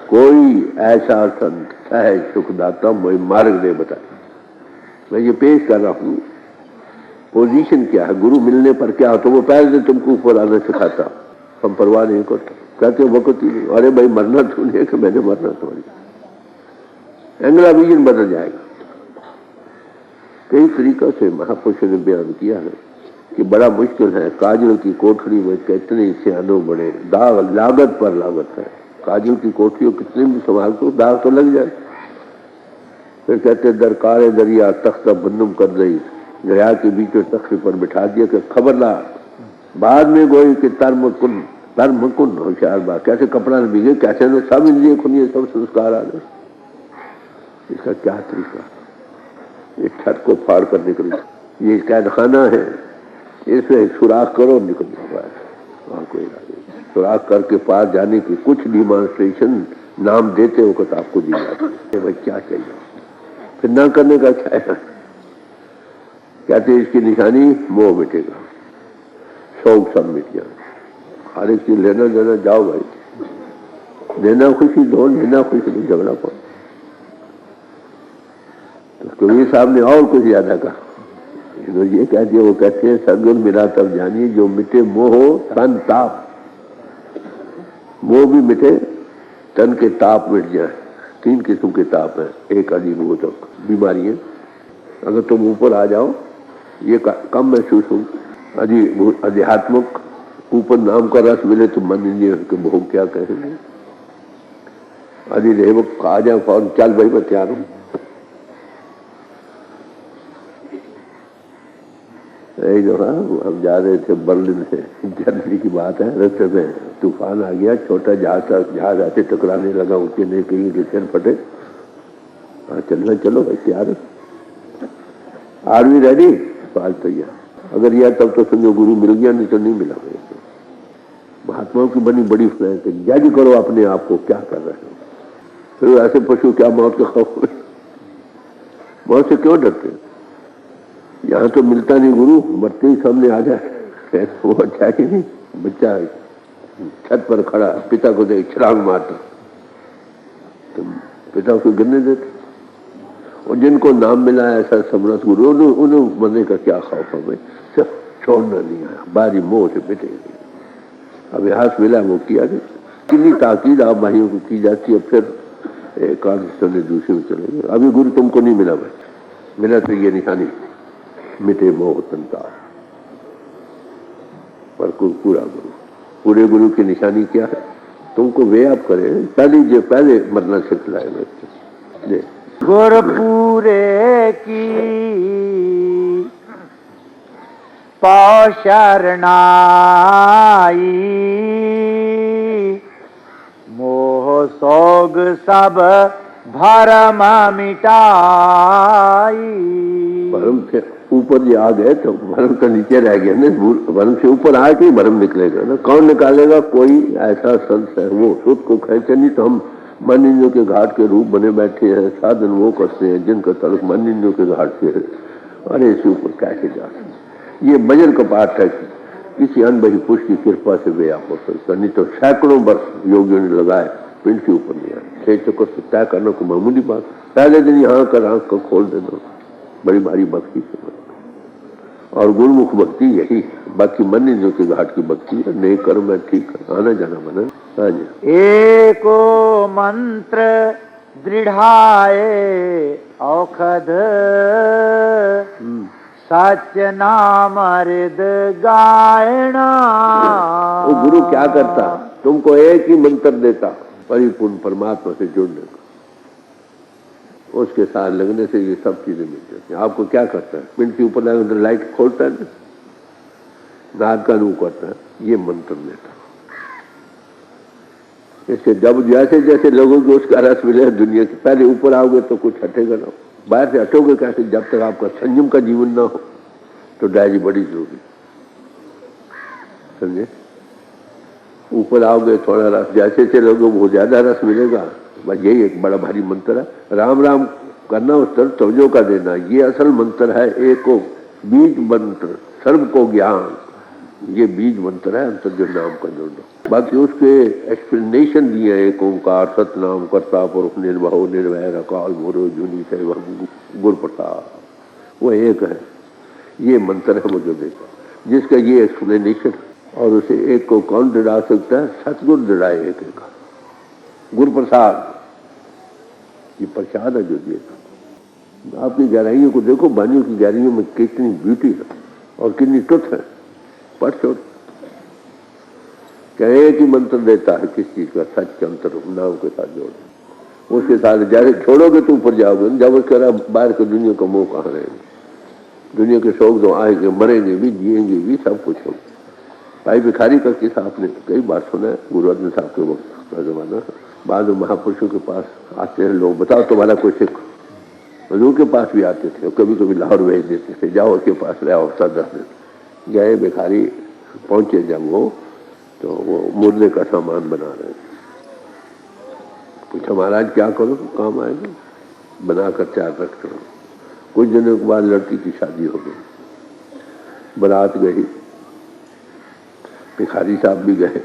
कोई ऐसा संत सहज सुखदाता मुझे मार्ग नहीं बताया। मैं ये पेश कर रहा हूं, पोजीशन क्या है, गुरु मिलने पर क्या हो। तो वो पहले से तुमको ऊपर आना सिखाता, हम परवाह नहीं करते, कहते वक्त ही नहीं। अरे भाई मरना तो नहीं कि मैंने मरना थोड़ी, अगला विजन बदल जाएगा। कई तरीकों से महापुरुष ने बयान किया है कि बड़ा मुश्किल है। काजल की कोठरी में कितने सियानो बड़े, दाग लागत पर लागत है। काजल की कोठरी कितने भी संभाल तो दाग तो लग जाए। फिर कहते दरकारे दरिया तख्ता बन्नुम कर रही, दरिया के बीच में तख्ते पर बिठा दिया कि खबरदार बाद में गोई कि तरमकुन होशियार बात। कैसे कपड़ा न भीगे, कैसे न सब इंद्रिय खुनिए, सब संस्कार आ गए। इसका क्या तरीका? इस छत को फाड़ कर निकल, ये कैद खाना है, इसमें सुराख करो निकल जाओ। और कोई सुराख करके पार जाने की कुछ डिमॉन्स्ट्रेशन नाम देते हो तो आपको दी जाती है। भाई क्या चाहिए? फिर ना करने का क्या है? कहते इसकी निशानी मोह मिटेगा, शौक सब मिट जाए। हर एक चीज लेना देना जाओ भाई, देना खुशी दो, लेना खुशी दो, झगड़ा पाओ। तो कबीर साहब ने और कुछ ज्यादा कहा। ये कह दिया, वो कहते हैं सदगुण मिला तब जानिए जो मिटे मोह तन ताप। मोह भी मिटे, तन के ताप मिट जाए। 3 किस्म के ताप है। एक अधिभूतक बीमारी है, अगर तुम ऊपर आ जाओ ये कम महसूस हो। अध्यात्मक ऊपर नाम का रस मिले तो मन इंद्रिय के भोग क्या कहेंगे। अधिदेवक आ जाए फौरन, चल भाई मैं तैयार हूं। यही जो है, हम जा रहे थे बर्लिन से, जर्मनी की बात है, रास्ते में तूफान आ गया, छोटा जहाज आते टकराने लगा, ऊंचे नहीं कहीं के सिर फटे। हाँ चलना, चलो भाई तैयार। Are we ready? सवाल तैयार। अगर यह तब तो समझो गुरु मिल गया, नहीं तो नहीं मिला। महात्माओं की बनी बड़ी फ्लैट है, जज करो अपने आप को क्या कर रहे हो। फिर ऐसे पशु क्या मौत के खौफ में, मौत से क्यों डरते? यहाँ तो मिलता नहीं गुरु, मरते ही सामने आ जाए वो अच्छा है कि नहीं। बच्चा छत पर खड़ा, पिता को देख छलांग मारता, तो पिता उसको गिरने देते। और जिनको नाम मिला है ऐसा समरस गुरु, उन्हें मरने का क्या खौफ है भाई। सब छोड़ना नहीं आया, बारी मोह से मिटेगी। अभ्यास मिला वो किया नहीं। कितनी ताकीद आप भाइयों को की जाती है, फिर एक आदमी दूसरे में चलेंगे। अभी गुरु तुमको नहीं मिला भाई, मिला तो ये निशानी मिटे मोह तंता पर पूरा गुरु। पूरे गुरु की निशानी क्या है? तुमको वे आप करें, पहले मरना सिखलाए। गुर पूरे की पौ शरणाई, मोह सोग सब भरम मिटाई। भरम से ऊपर ये आ गए तो भरम तो नीचे रह गया ना। भरम से ऊपर आके ही भरम निकलेगा ना। कौन निकालेगा? कोई ऐसा संत है, वो खुद को खेचे। नहीं तो हम मन इंद्रियों के घाट के रूप बने बैठे हैं, साधन वो करते हैं जिनका तलक मन इंद्रियों के घाट से है। अरे इसके ऊपर कैसे जा सकते? ये भजन का पाठ है, किसी अनबही पुरुष की कृपा से वे आप हो सकता। नहीं तो सैकड़ों वर्ष योगियों ने लगाए, पिंड के ऊपर नहीं आए। 6 चक्कर से तय करना को मामूली बात। पहले दिन यहाँ कर आंख को खोल देना बड़ी भारी भक्ति से। और गुरुमुख भक्ति यही, बाकी मन इंद्रियों के घाट की भक्ति है। नेक कर्म है, ठीक है, आना जाना मना। हाँ जी। एको मंत्र दृढ़ाए औखद, सच नाम हृद गायना। वो गुरु क्या करता? तुमको एक ही मंत्र देता, परिपूर्ण परमात्मा से जुड़ने का। उसके साथ लगने से ये सब चीजें मिल जाती हैं। आपको क्या करता है, पिंड के ऊपर लाइट खोलता है ना, नाद का नू करता है, ये मंत्र देता। इससे जब जैसे जैसे लोगों को उसका रस मिले दुनिया के, पहले ऊपर आओगे तो कुछ हटेगा ना, बाहर से हटोगे कैसे, जब तक आपका संयम का जीवन ना हो तो डायरी बड़ी जरूरी, समझे। ऊपर आओगे थोड़ा रस, जैसे चलोगे वो ज्यादा रस मिलेगा। बस यही एक बड़ा भारी मंत्र है, राम राम करना, उस तरफ तवज्जो का देना, ये असल मंत्र है। एक को बीज मंत्र, सर्व को ज्ञान, ये बीज मंत्र है अंतर जो नाम का जोड़ना। बाकी उसके एक्सप्लेनेशन दिए हैं, एक ओंकार सतनाम कर्ता पुरुष निर्भव निर्वैर अकाल मूर्त जूनी सैवम गुरु प्रसाद, वो एक है। ये मंत्र है मुझे देखा, जिसका ये एक्सप्लेनेशन। और उसे एक को कौन दृढ़ा सकता है, सतगुरु दृढ़ाए एक एक, गुरु प्रसाद, ये प्रसाद है जो दिए। आपकी गहराइयों को देखो, वाणियों की गहराइयों में कितनी ब्यूटी है और कितनी ट्रुथ है। पढ़ छोड़ क्या एक ही मंत्र देता है किस चीज का, सच अंतर नाम के साथ जोड़, उसके साथ जैसे छोड़ोगे तो ऊपर जाओगे। जब उसका बाहर की दुनिया का मोह कहाँ रहेगा, दुनिया के शौक तो आएंगे, मरेंगे भी, जिएंगे भी, सब कुछ होगा। भाई भिखारी का किस्सा आपने कई बार सुना है, गुरु अर्जन साहब के वक्त का जमाना। बाद में महापुरुषों के पास आते हैं लोग, बताओ तुम्हारा कोई सिख, हजूर के पास भी आते थे, कभी कभी लाहौर भेज देते थे, जाओ उसके पास ले आओ, सदर गए। भिखारी पहुंचे जब वो, तो वो मुर्दे का सामान बना रहे थे। पूछा महाराज क्या करो काम आएगा, बनाकर चार रख करो। कुछ दिनों के बाद लड़की की शादी हो गई, बारात गई, भिखारी साहब भी गए,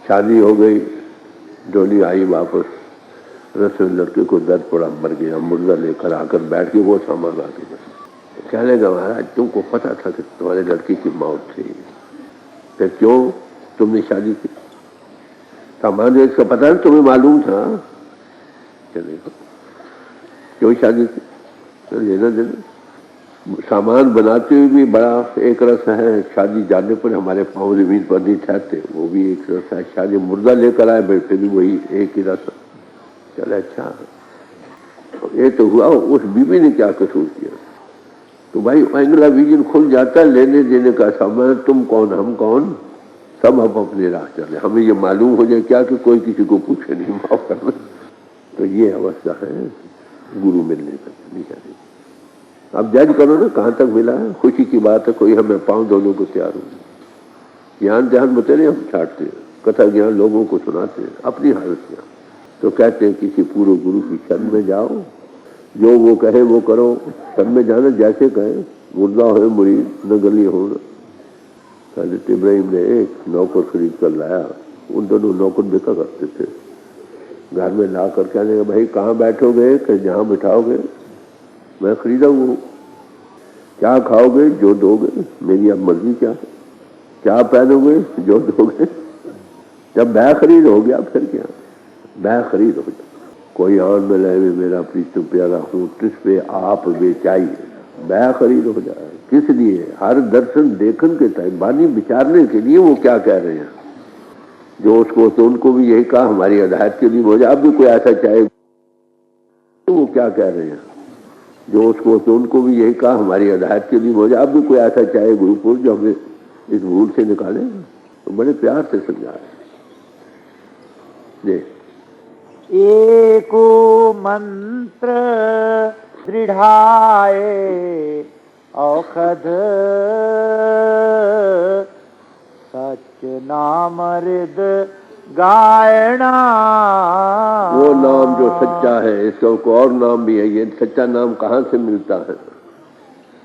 शादी हो गई, डोली आई वापस, रसोई लड़के को दर्द पड़ा, मर गया, मुर्दा लेकर आकर बैठ के वो सामान आके कहने लगा महाराज तुमको पता था कि तुम्हारे लड़की की मौत थी, फिर क्यों तुमने शादी की, सामान इसका पता नहीं तुम्हें मालूम था, चलेगा क्यों शादी की, तो लेना देना। सामान बनाते हुए भी बड़ा एक रस है, शादी जाने पर हमारे पाँव जमीन पर नहीं ठहरते, वो भी एक रस है। शादी मुर्दा लेकर आए बैठे भी वही एक ही रस। चले अच्छा, ये तो हुआ, उस बीवी ने क्या कसूर किया। तो भाई अगला विजन खुल जाता है, लेने देने का सामान, तुम कौन हम कौन, सब हम अपने राह चले। हमें ये मालूम हो जाए क्या कि कोई किसी को पूछे नहीं, माफ करना। तो ये अवस्था है गुरु मिलने का, नहीं जाने। अब जज करो ना कहाँ तक मिला है, खुशी की बात है, कोई हमें पाँव दोनों को तैयार हो। ज्ञान ध्यान बतेरे हम छाटते हैं, कथा ज्ञान लोगों को सुनाते हैं, अपनी हालत में। तो कहते हैं किसी पूर्व गुरु की शरण में जाओ, जो वो कहे वो करो, शरण में जाना जैसे कहे, मुर्दा हो मुरीद न गली हो। हज़रत इब्राहिम ने एक नौकर खरीद कर लाया, उन दोनों नौकर बिका करते थे, घर में ला कर कहने लगा भाई कहाँ बैठोगे, कि जहाँ बिठाओगे मैं खरीदा हूँ, क्या खाओगे जो दोगे, मेरी अब मर्जी क्या है, क्या पहनोगे जो दोगे। जब बै खरीद हो गया फिर क्या, बै खरीद हो गया। कोई और में लहे मेरा प्रीतम प्यारा हूँ, किस पे आप बेचाई, बै खरीद हो जाए। किस लिए, हर दर्शन देखन के टाइम बानी विचारने के लिए वो क्या कह रहे हैं, जो उसको तो उनको भी यही कहा हमारी हिदायत के लिए हो जाए। अब भी कोई ऐसा चाहे तो वो क्या कह रहे हैं, जो उसको तो उनको भी यही कहा हमारी हिदायत के लिए हो जाए। अब भी कोई ऐसा चाहे गुरुपुर जो हमें इस भूल से निकाले, तो बड़े प्यार से समझाए। एको मंत्र दृढ़ाए औखद, सच नाम हृद गायना। वो नाम जो सच्चा है, इसका और नाम भी है, ये सच्चा नाम कहाँ से मिलता है,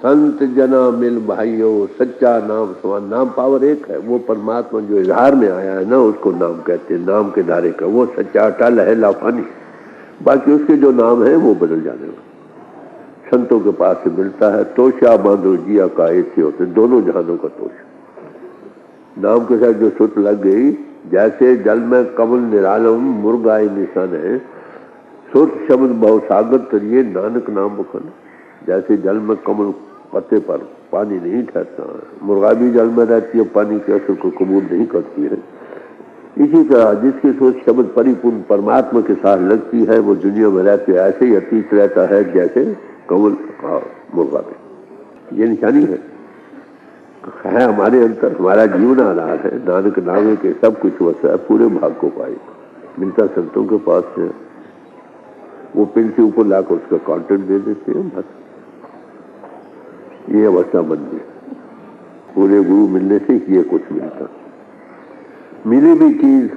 संत जना मिल भाइयों, सच्चा नाम समान। नाम पावर एक है, वो परमात्मा जो इजहार में आया है ना, उसको नाम कहते हैं, नाम के दायरे का वो सच्चा अटल है, लाफानी। बाकी उसके जो नाम है वो बदल जाने वाले, संतों के पास से मिलता है। तोशा बांधो जिया का ऐसे होते, दोनों जहानों का तोशा। नाम के साथ जो सुत लग गई, जैसे जल में कमल निरालम मुर्गाए निशान है, सुत शब्द बहु सागर तरिए नानक नाम बखन। जैसे जल में कमल पत्ते पर पानी नहीं ठहरता, मुर्गा भी जल में रहती है, पानी के असर को कबूल नहीं करती है, इसी तरह जिसकी सोच शब्द परिपूर्ण परमात्मा के साथ लगती है वो दुनिया में रहते ऐसे ही अतीत रहता है जैसे कमल का मुर्गा में। ये निशानी है हमारे अंतर, हमारा जीवन आधार है। नानक नामे के सब कुछ वसा पूरे भाग को पाए मिलता संतों के पास है, वो पिन से ऊपर लाकर उसका कंटेंट दे देते हैं, बस ये अवस्था बन गई। पूरे गुरु मिलने से ये कुछ मिलता, मिली भी चीज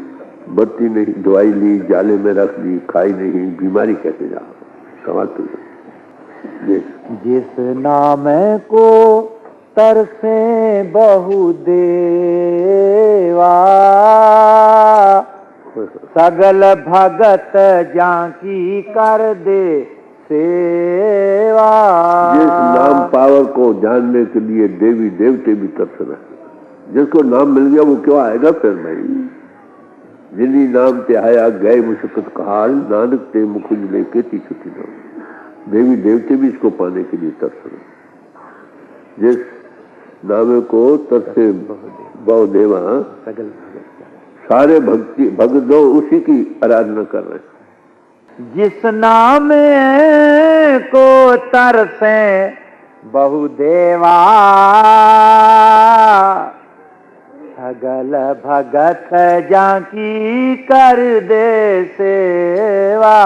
बत्ती नहीं, दवाई ली जाले में रख दी, खाई नहीं, बीमारी कैसे जा कमाल तो जिस नाम को तरसे बहु देवा सगल भगत जाकी कर दे सेवा। जिस नाम पावर को जानने के लिए देवी देवते भी तरस रहे, जिसको नाम मिल गया वो क्यों आएगा फिर भाई। जिन्हीं नाम ते आया गए मुशक्कत कहाल, नानक ते मुखुज लेके छुट्टी नाम। देवी देवते भी इसको पाने के लिए तरस रहे। जिस नामे को तरसे बहु देवा सारे भक्ति भगत दो उसी की आराधना कर रहे हैं। जिस नाम को तरसे बहु देवा सगल भगत जाकी कर दे सेवा।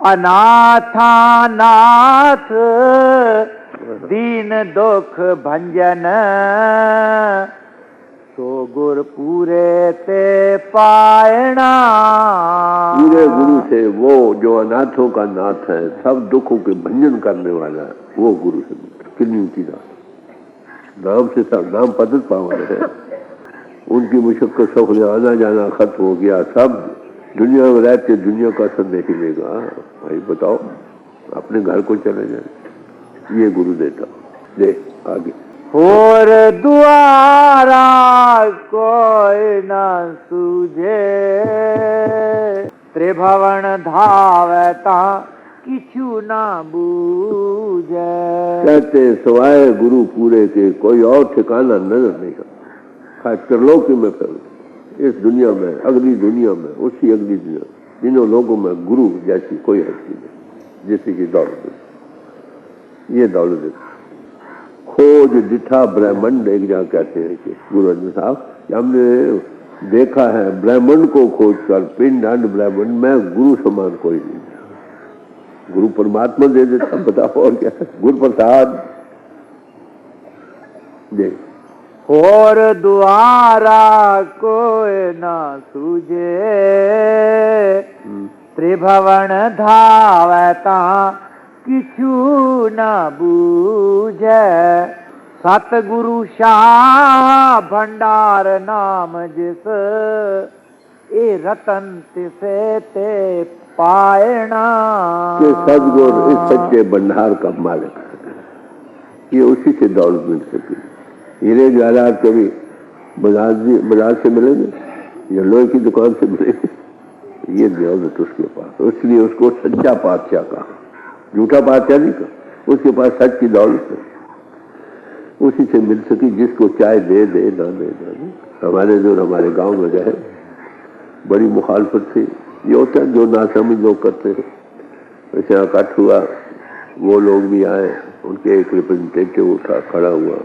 अनाथा नाथ दीन दुख भंजन सो गुर पूरे ते पायना। पूरे गुरु से वो जो अनाथों का नाथ है, सब दुखों के भंजन करने वाला है, वो गुरु से कितनी ऊंची बात। नाम से सब नाम पदत पावन है। उनकी मुशक्कत सब आना जाना खत्म हो गया, सब दुनिया में रहते दुनिया का संदेश मिलेगा। भाई बताओ अपने घर को चले जाए, ये गुरु देता। दे आगे और द्वारा कोई न सूझे त्रिभुवन धावता किछु न बूझे। कहते सिवाय गुरु पूरे के कोई और ठिकाना नजर नहीं आता। त्रिलोकी में फिर इस दुनिया में, अगली दुनिया में, उसी अगली दुनिया, तीनों लोगों में गुरु जैसी कोई हस्ती नहीं, जैसे की दौलत। ये दौलत खोज दिठा ब्रह्मंड, एक जगह कहते हैं कि गुरु अर्जुन साहब हमने देखा है ब्रह्मंड को खोज कर, पिंड अंड ब्रह्मंड में गुरु समान कोई नहीं। गुरु परमात्मा दे देता, बताओ और क्या। गुरु प्रसाद दे और द्वारा कोई न सूझे त्रिभुवन धावता किछु न बूझे। सतगुरु शाह भंडार नाम जिस ए रतन तिसे ते पायना। कि सदगुरु इस सच्चे भंडार का मालिक है, ये उसी से दौलत मिल सके। हीरे जवाहरात कभी बाजार से मिलेंगे या लोहे की दुकान से मिलेंगे, ये दौलत उसके पास। इसलिए उसको सच्चा पातशाह कहा, झूठा पातशाह नहीं कहा। उसके पास सच की दौलत है, उसी से मिल सकी। जिसको चाहे दे दे ना दे ना। हमारे जो हमारे गांव में रहे बड़ी मुखालफत थी। ये होता है जो नासमझ लोग करते हैं। वैसे इकट्ठ हुआ, वो लोग भी आए, उनके एक रिप्रेजेंटेटिव उठा खड़ा हुआ,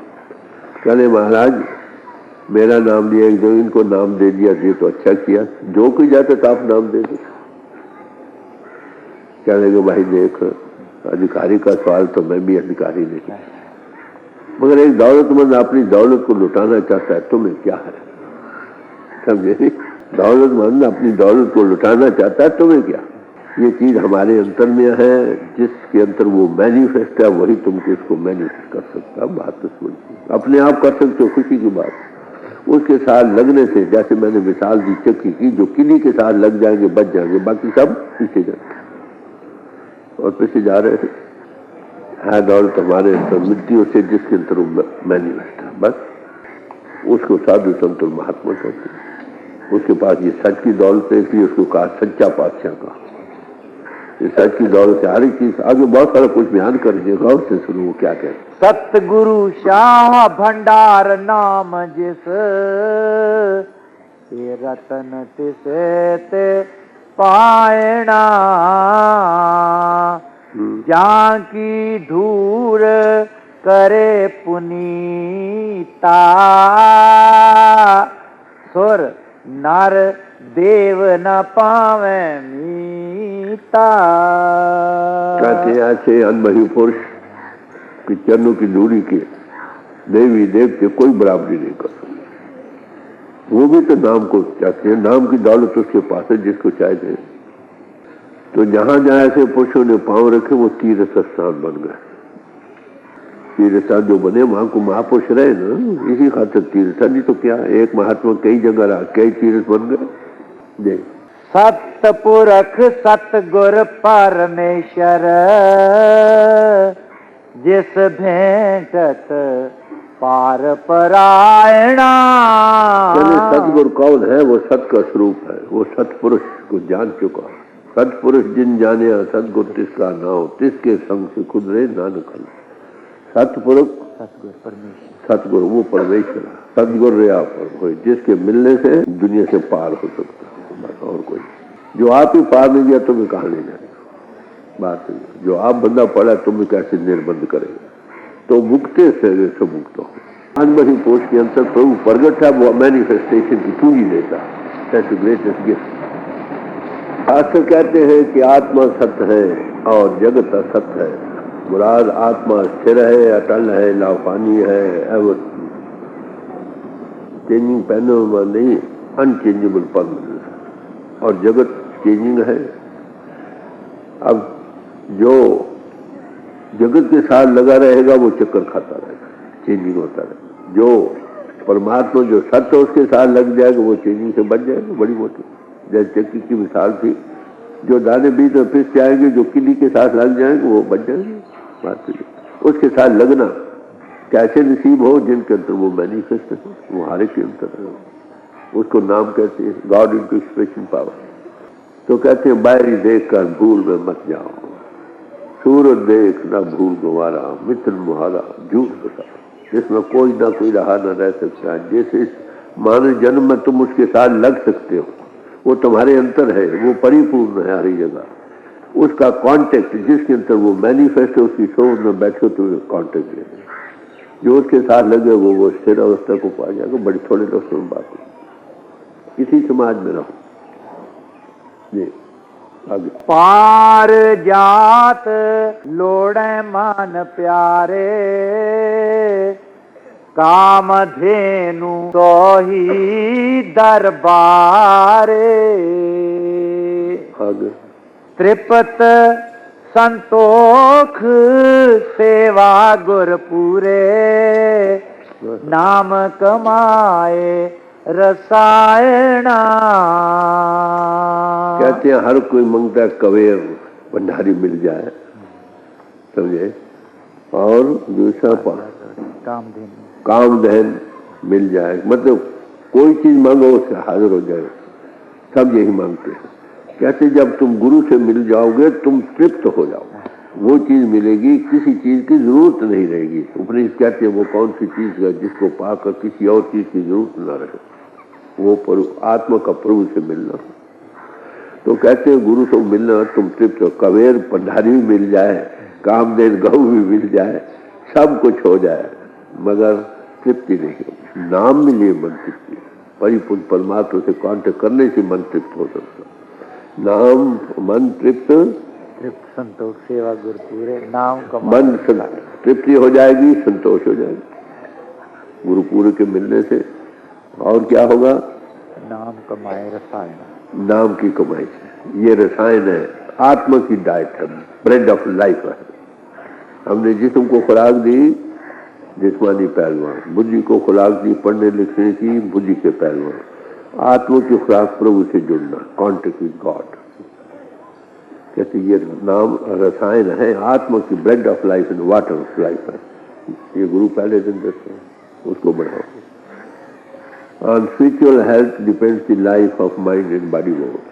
कहने महाराज मेरा नाम लिया, जो इनको नाम दे दिया, ये तो अच्छा किया, जो कोई जाता तो आप नाम दे दो। कहने लगे भाई देख, अधिकारी का सवाल तो मैं भी अधिकारी नहीं, मगर एक दौलतमंद अपनी दौलत को लुटाना चाहता है, तुम्हें क्या है? समझे? दौलतमंद अपनी दौलत को लुटाना चाहता है, तुम्हें क्या? ये चीज हमारे अंतर में है, जिसके अंतर वो मैनिफेस्ट है, वही तुमको इसको मैनिफेस्ट कर सकता है। बात तो सुन, अपने आप कर सकते हो, खुशी की बात। उसके साथ लगने से, जैसे मैंने मिसाल दी चक्की की, जो किन्हीं के साथ लग जाएंगे बच जाएंगे, बाकी सब पीछे जाएंगे और पीछे जा रहे थे। है दौलत हमारे अंतर मिट्टी से, जिसके अंतर मैनिफेस्ट है, बस उसको साधु संत और महात्मा कहते हैं। उसके पास ये सच की दौलत है, इसलिए उसको कहा सच्चा पातशाह का। इस सच की दौलत से हर एक चीज, आगे बहुत सारा कुछ बयान कर दिए, गौर से सुनो वो क्या कहते। सतगुरु शाह भंडार नाम जिस ये रतन तिसे ते पायना, जहाँ की धूर करे पुनीता, सुर नर देव न पावे मीता। कहते हैं ऐसे अनमही पुरुष कि चरणों की दूरी के देवी देवते कोई बराबरी नहीं कर सकते। वो भी तो नाम को चाहते हैं, नाम की दौलत उसके पास है जिसको चाहते हैं। तो जहां जहां ऐसे पुरुषों ने पांव रखे वो तीर्थ स्थान बन गए। तीर्थ स्थान जो बने वहां को महापुरुष रहे ना, इसी खातिर तीर्थ। नहीं तो क्या एक महात्मा कई जगह रहा, कई तीर्थ बन गए। देख सतपुरख सतगुर परमेश्वर, जिस भेंटत पार परायणा। सतगुरु कौन है? वो सत का स्वरूप है, वो सतपुरुष को जान चुका। सतपुरुष जिन जाने सतगुरु तिसका नाम, तिसके संग से खुद रे नानक। सतपुरुष सतगुरु परमेश्वर, सतगुरु वो परमेश्वर, सतगुरु रे आप हो, जिसके मिलने से दुनिया से पार हो सकता है। बस और कोई जो आप ही पार नहीं दिया तुम्हें कहाँ ले जाएगा? बात नहीं। जो आप बंदा पड़ा तुम्हें कैसे निर्बंध करेगा? तो मुक्ते से मुक्त हो। अनमही पोष के अंतर प्रभु प्रगट है, वो मैनिफेस्टेशन की पूरी देता है। Greatest gift. शास्त्र कहते हैं कि आत्मा सत्य है और जगत असत्य है। मुराद आत्मा स्थिर है, अटल है, लापानी है, एवर चेंजिंग पैनल नहीं, अनचेंजेबल परमानेंट। और जगत चेंजिंग है। अब जो जगत के साथ लगा रहेगा वो चक्कर खाता रहेगा, चेंजिंग होता रहेगा। जो परमात्मा जो सत्य उसके साथ लग जाएगा वो चेंजिंग से बच जाएगा। बड़ी मोटी जैसे चक्की की मिसाल थी, जो दाने बीच में फिस जाएंगे, जो किली के साथ लग जाएंगे वो बच जाएंगे। बात उसके साथ लगना कैसे नसीब हो? जिनके अंदर वो मैनिफेस्ट है, वो हर एक के अंदर है। उसको नाम कहते हैं गॉड इनटू एक्सप्रेशन पावर। तो कहते हैं बाहरी देख कर भूल में मत जाओ, सूरज देख न भूल गुवारा, मित्र मुहारा झूठ बता, जिसमें कोई ना कोई रहा न रह सकता है। जैसे इस मानव जन्म में तुम उसके साथ लग सकते हो, वो तुम्हारे अंतर है, वो परिपूर्ण है हर जगह। उसका कांटेक्ट जिसके अंदर वो मैनिफेस्ट है, उसकी सोच में बैठो तो कांटेक्ट ले। जो उसके साथ लगे वो स्थिर अवस्था को पा जाएगा। बड़ी थोड़े दोस्तों में बात है। इसी समाज में रहो। जी आगे। पार जात लोड़े मान प्यारे, काम धेनु तो ही दरबारे। आगे। त्रिपत संतोख सेवा गुर पूरे, नाम कमाए रसायना। कहते हैं हर कोई मांगता है कबीर भंडारी मिल जाए, समझे, और दूसरा कामधेन मिल जाए। मतलब कोई चीज मांगो उससे हाजिर हो जाए। सब यही मांगते हैं। कहते जब तुम गुरु से मिल जाओगे तुम तृप्त हो जाओगे, वो चीज मिलेगी, किसी चीज की जरूरत नहीं रहेगी। उपनिषद कहते हैं वो कौन सी चीज है जिसको पाकर किसी और चीज की जरूरत न रहे, वो आत्मा का प्रभु से मिलना। तो कहते हैं गुरु से मिलना तुम तृप्त हो। कबीर भंडारी भी मिल जाए, कामधेन गऊ भी मिल जाए, सब कुछ हो जाए, मगर तृप्ति नहीं होगी। नाम मिलिए मन तृप्ति। परिपूर्ण परमात्मा से कांटेक्ट करने से मन तृप्त हो सकता। नाम मन तृप्त, संतोष सेवा गुरु पूरे, नाम का मन तृप्ति हो जाएगी, संतोष हो जाएगी गुरु पूरे के मिलने से। और क्या होगा? नाम कमाए रसायन। नाम की कमाई से। ये रसायन है, आत्मा की डाइट है, ब्रेड ऑफ लाइफ है। हमने जिस्म को खुराक दी, जिस्मानी पहलवान, बुद्धि को खुराक दी पढ़ने लिखने की, बुद्धि के पहलवान। आत्मा की खुराक प्रभु से जुड़ना, कॉन्टेक्ट विद गॉड। कहते ये नाम रसायन है, आत्मा की bread of life and water of life है। ये गुरु पहले दिन देते हैं, उसको बढ़ाओ। On spiritual health depends the life of mind and body both.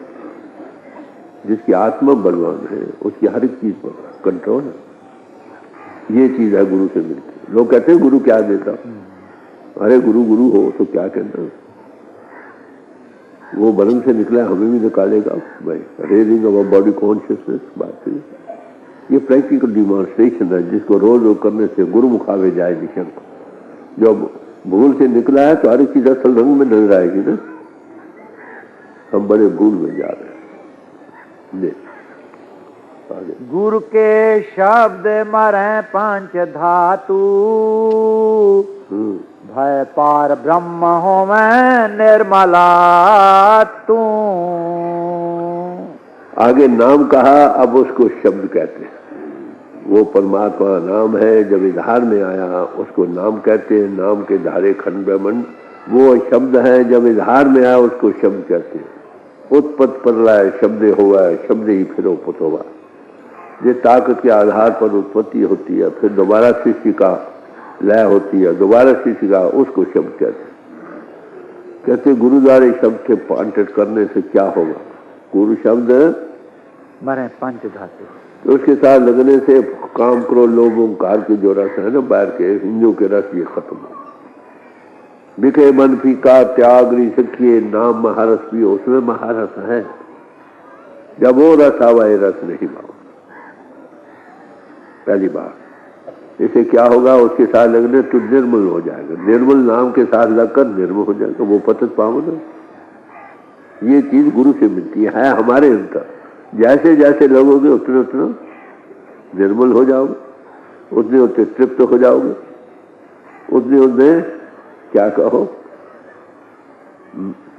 जिसकी आत्मा बलवान है उसकी हर एक चीज पर कंट्रोल है। ये चीज है गुरु से मिलती। लोग कहते हैं गुरु क्या देता? अरे गुरु गुरु हो तो क्या कहना? वो बरन से निकला, हमें भी निकालेगा भाई। रेजिंग अवर बॉडी कॉन्शियसनेस, बात है ये प्रैक्टिकल डिमॉन्स्ट्रेशन है जिसको रोज रोज करने से गुरुमुख आवे जाए निशंक। जब भूल से निकला है तो हर एक चीज असल रंग में नजर आएगी ना। हम बड़े भूल में जा रहे हैं। आगे। गुरु के शब्द मरे पंच धातु, भय पार ब्रह्म हो मैं निर्मला तू। आगे नाम कहा, अब उसको शब्द कहते हैं। वो परमात्मा नाम है, जब इजहार में आया उसको नाम कहते हैं। नाम के धारे खंड ब्रह्मंड वो शब्द है, जब इजहार में आया उसको शब्द कहते हैं। उत्पत्त पर लाए शब्द हुआ है, शब्द ही फिर उपत होगा। ये ताकत के आधार पर उत्पत्ति होती है, फिर दोबारा सृष्टि का लय होती है, दोबारा सृष्टि का, उसको शब्द कहते हैं। कहते गुरुद्वारे शब्द के पांटित करने से क्या होगा? गुरु शब्द मरे पंच धातु, तो उसके साथ लगने से काम क्रोध लोभ ओंकार के जो रस है ना बाहर के हिंदू के रस, ये खत्म हो। बिखे मन फीका त्याग री सखिए नाम महारस पियो, उसमें महारस है। जब वो रस आवा ये रस नहीं पाओ। पहली बात इसे क्या होगा? उसके साथ लगने तो निर्मल हो जाएगा। निर्मल नाम के साथ लगकर निर्मल हो जाएगा, वो पतित पावन। ये चीज गुरु से मिलती है हमारे अंदर। जैसे जैसे लगोगे उतने उतना निर्मल हो जाओगे, उतने उतने तृप्त हो जाओगे, उतने उतने क्या कहो,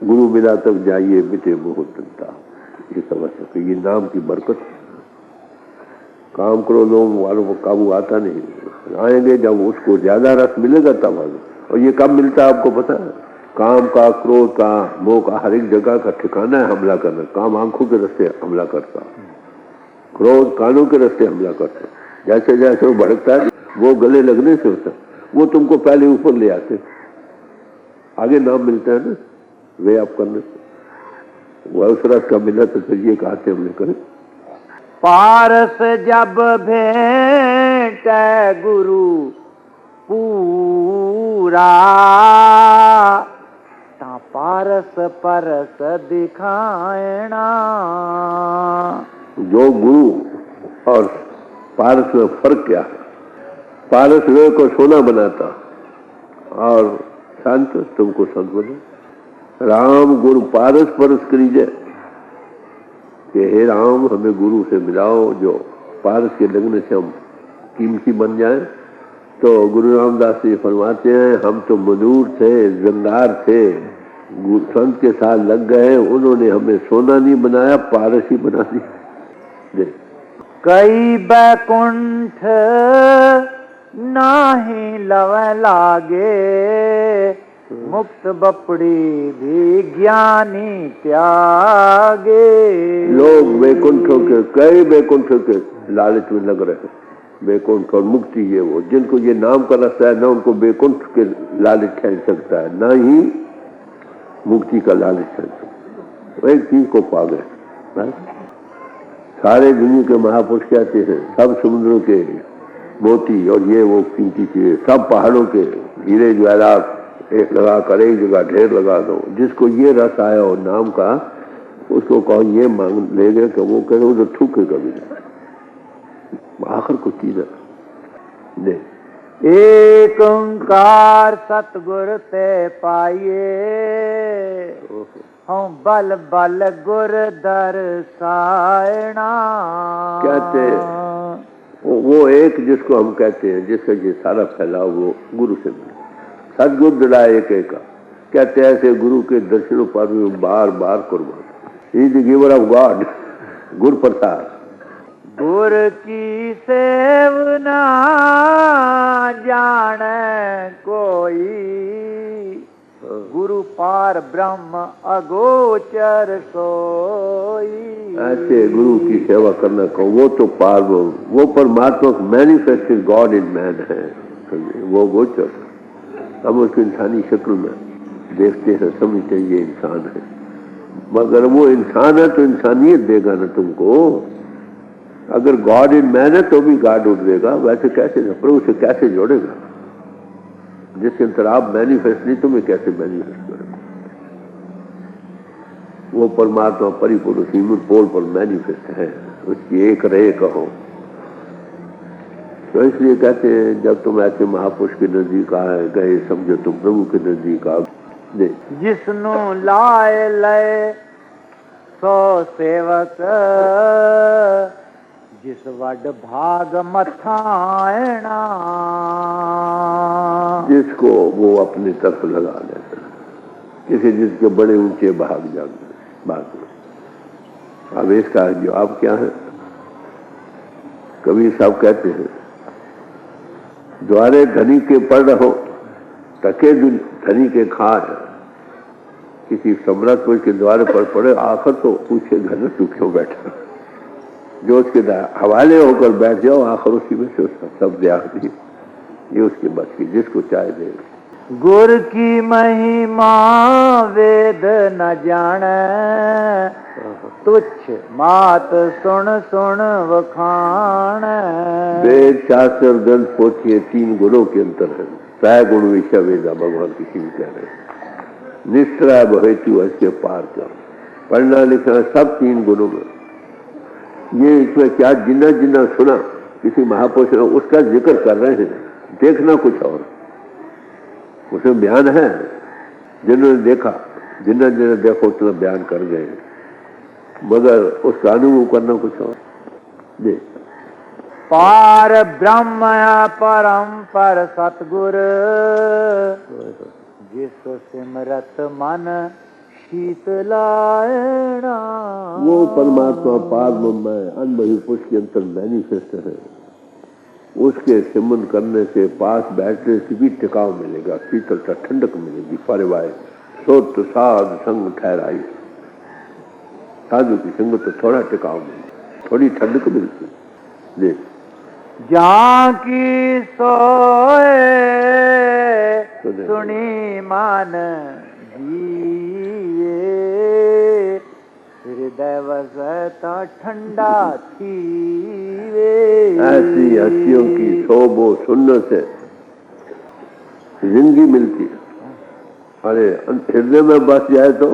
गुरु मिला तक जाइए मिटे मोह तंता। ये समझ सके, ये नाम की बरकत। काम करो लोग वालों को काबू आता नहीं। आएंगे जब उसको ज्यादा रस मिलेगा तब आगे। और ये कब मिलता है आपको पता है? काम का, क्रोध का, मोह का, हर एक जगह का ठिकाना है हमला करना। काम आंखों के रास्ते हमला करता, क्रोध कानों के रास्ते हमला करता। जैसे जैसे वो भड़कता है वो गले लगने से होता है, वो तुमको पहले ऊपर ले आते, आगे नाम मिलता है ना वे आप करने से। वो अवसर का मिला तो फिर ये कहते हमने करें। पारस जब भेंट गुरु पूरा, ता पारस परस दिखाएना। जो गुरु और पारस में फर्क क्या है? पारस लोहे को सोना बनाता और शांत तुमको संत बना। राम गुरु पारस परस करीजे कि हे राम हमें गुरु से मिलाओ जो पारस के लगने से हम कीमती बन जाएं। तो गुरु रामदास जी फरमाते हैं हम तो मजदूर थे, जंगार थे, संत के साथ लग गए, उन्होंने हमें सोना नहीं बनाया पारस ही बना दिया। कई बैकुंठ नाही लव लागे, मुक्त बपड़ी भी ज्ञानी त्यागे। लोग बैकुंठों के, कई बैकुंठों के लालच में लग रहे हैं। बैकुंठ और मुक्ति ये वो जिनको ये नाम का रास्ता है ना, उनको बैकुंठ के लालच खेल सकता है, ना ही मुक्ति का लालच खेल सकता। वो एक चीज को पा गए। सारे दुनिया के महापुरुष कहते हैं सब समुद्रों के मोती और ये वो कीमती चीजें, सब पहाड़ों के हीरे ज्वालात एक लगा कर एक जगह ढेर लगा दो। जिसको ये रस आया हो नाम का, उसको कहो ये मांग लेगा कि वो कहे वो तो थूके कभी नहीं। आखिर को चीज है एक ओंकार सतगुर ते पाइए, हम बल बल गुर दर्शायना। कहते वो एक जिसको हम कहते हैं, जिसका ये सारा फैलाव वो गुरु से मिला। सदगुरु दिला एक एक का कहते हैं। ऐसे गुरु के दर्शनों पर भी बार बार कुर्बान। ही the giver of God, Guru Prasad. गुर की सेवना जाने कोई, गुरु पार ब्रह्म अगोचर सोई। ऐसे गुरु की सेवा करना को वो तो पार, वो परमात्मा मैनिफेस्टेड गॉड इन मैन है। वो गोचर हम उसको इंसानी शक्ल में देखते हैं, समझते हैं ये इंसान है, मगर वो इंसान है तो इंसानियत देगा ना तुमको। अगर गॉड इन मैन है तो भी गॉड उठ देगा। वैसे कैसे प्रभु से कैसे जोड़ेगा? जिसके अंदर आप मैनिफेस्ट नहीं, तुम्हें कैसे मैनिफेस्ट करेगा? वो परमात्मा परिपूर्ण सीमित पोल पर मैनिफेस्ट है, उसकी एक रे कहो। तो इसलिए कहते हैं जब तुम ऐसे महापुरुष के नजदीक आए गए, समझो तुम प्रभु के नजदीक आ गए। जिसनु लाए लय सो सेवक, जिस वड भाग मथायणा, जिसको वो अपनी तरफ लगा लेता, किसी जिसके बड़े ऊंचे भाग भाग। अब इसका जवाब क्या है? कबीर साहब कहते हैं, द्वारे धनी के पड़ रहो, टके धनी के खार। किसी सम्राट पुरुष के द्वार पर पड़े, आखिर तो पूछे घर में तू क्यों बैठा। जो उसके हवाले होकर बैठ जाओ, आखिर उसी में से उसका सब दयादी, ये उसके बस की, जिसको चाहे दे। गुर की महिमा वेद न जाने, तुच्छ मात सुन सुन वखाण। वेद शास्त्र ग्रंथ पोथी 3 गुणों के अंतर है। त्रय गुण विषय वेदा, भगवान किसी भी कह रहे हैं। निश्चय बहेतु इसके पार कर, पढ़ना लिखना सब 3 गुणों में। ये इसमें क्या जिन्ना जिन्ना सुना किसी महापुरुष ने, उसका जिक्र कर रहे हैं, देखना कुछ और। उसमें बयान है, जिन्होंने देखा, जिन्ना जिन्ना देखो उतना बयान कर गए, मगर उसका अनुभव करना कुछ और। देख पार ब्रह्म परम पर सतगुर, जिस सिमरत मन शीतलायणा। वो परमात्मा पार में अनबही पुरुष के अंतर मैनिफेस्ट है। उसके सिमरन करने से, पास बैठने से भी टिकाव मिलेगा, शीतलता ठंडक मिलेगी। परिवार सोत साध संग ठहराई, साधु की संग तो थोड़ा टिकाव मिलता, थोड़ी ठंडक मिलती। देख जहाँ की सोए सुनी मान जिए, हृदय वसता ठंडा थीवे। ऐसी हस्तियों की शोभो सुनने से जिंदगी मिलती है। अरे हृदय में बस जाए तो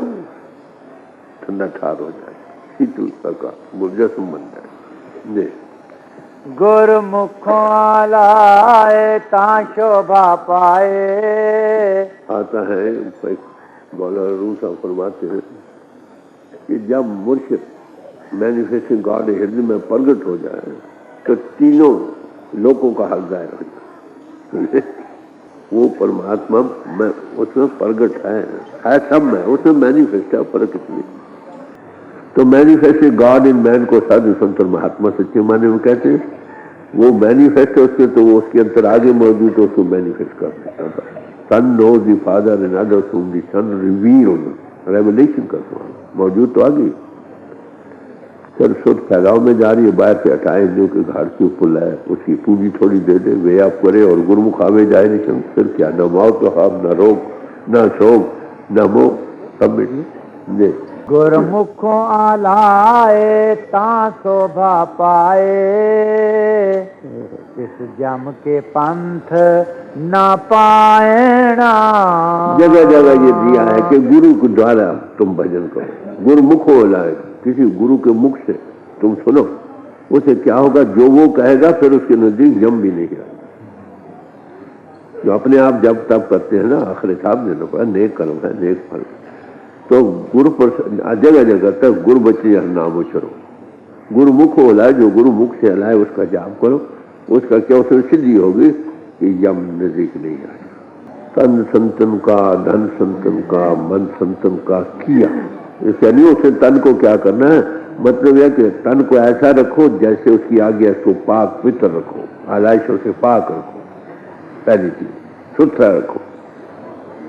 ठंडा ठार हो जाए, शीतल का गुर्जस्म बन जाए। देख गुरमुखों लाए ता शोभा पाए। आता है मौलाना रूम साहब फरमाते हैं कि जब मुर्शिद मैनिफेस्टिंग गॉड हृदय में प्रगट हो जाए तो तीनों लोगों का हक जाहिर हो जाए। वो परमात्मा में उसमें प्रगट है सब में, उसमें मैनिफेस्ट है, फर्क इसलिए। तो मैनिफेस्टेड गॉड इन मैन को साधु संत और महात्मा सच्चे माने में कहते हैं। वो मैनिफेस्ट है उसके, तो वो उसके अंतर आगे मौजूद है, उसको मैनिफेस्ट कर सकता था। Son knows the father and others whom the son reveal, revelation करता हूँ, मौजूद तो आगे। सर सुध फैलाव में जा रही है, बाहर से हटाए जो कि घर के पुल है, उसकी पूंजी थोड़ी दे दे, वे आप करे और गुरुमुख आवे जाए नहीं। फिर क्या, न मौत तो हम, न रोग, न शोक, न मोह, सब मिले। गुरमुखों आलाए ता शोभा पाए, इस जम के पंथ न पाएना। जगह जगह ये दिया है कि गुरु के द्वारा तुम भजन करो। गुरुमुख हो लाए, किसी गुरु के मुख से तुम सुनो, उसे क्या होगा, जो वो कहेगा फिर उसके नजदीक जम भी नहीं आएगा। जो अपने आप जब तब करते हैं ना, आखिर हिसाब देना पड़ा, नेक कर्म है, नेक फल। तो गुरु पर जगह जगह तक गुरु बच्चे नाम उचरो, गुरुमुख हो लाए, जो गुरु मुख से हलाए उसका जाप करो। उसका क्या, उसमें सिद्धि होगी कि यम नजदीक नहीं आए। तन संतन का, धन संतन का, मन संतन का किया। इससे नहीं उसे तन को क्या करना है, मतलब यह कि तन को ऐसा रखो जैसे उसकी आज्ञा, उसको पाक पवित्र रखो, आलाइशों से पाक रखो, पहली चीज सुथरा रखो।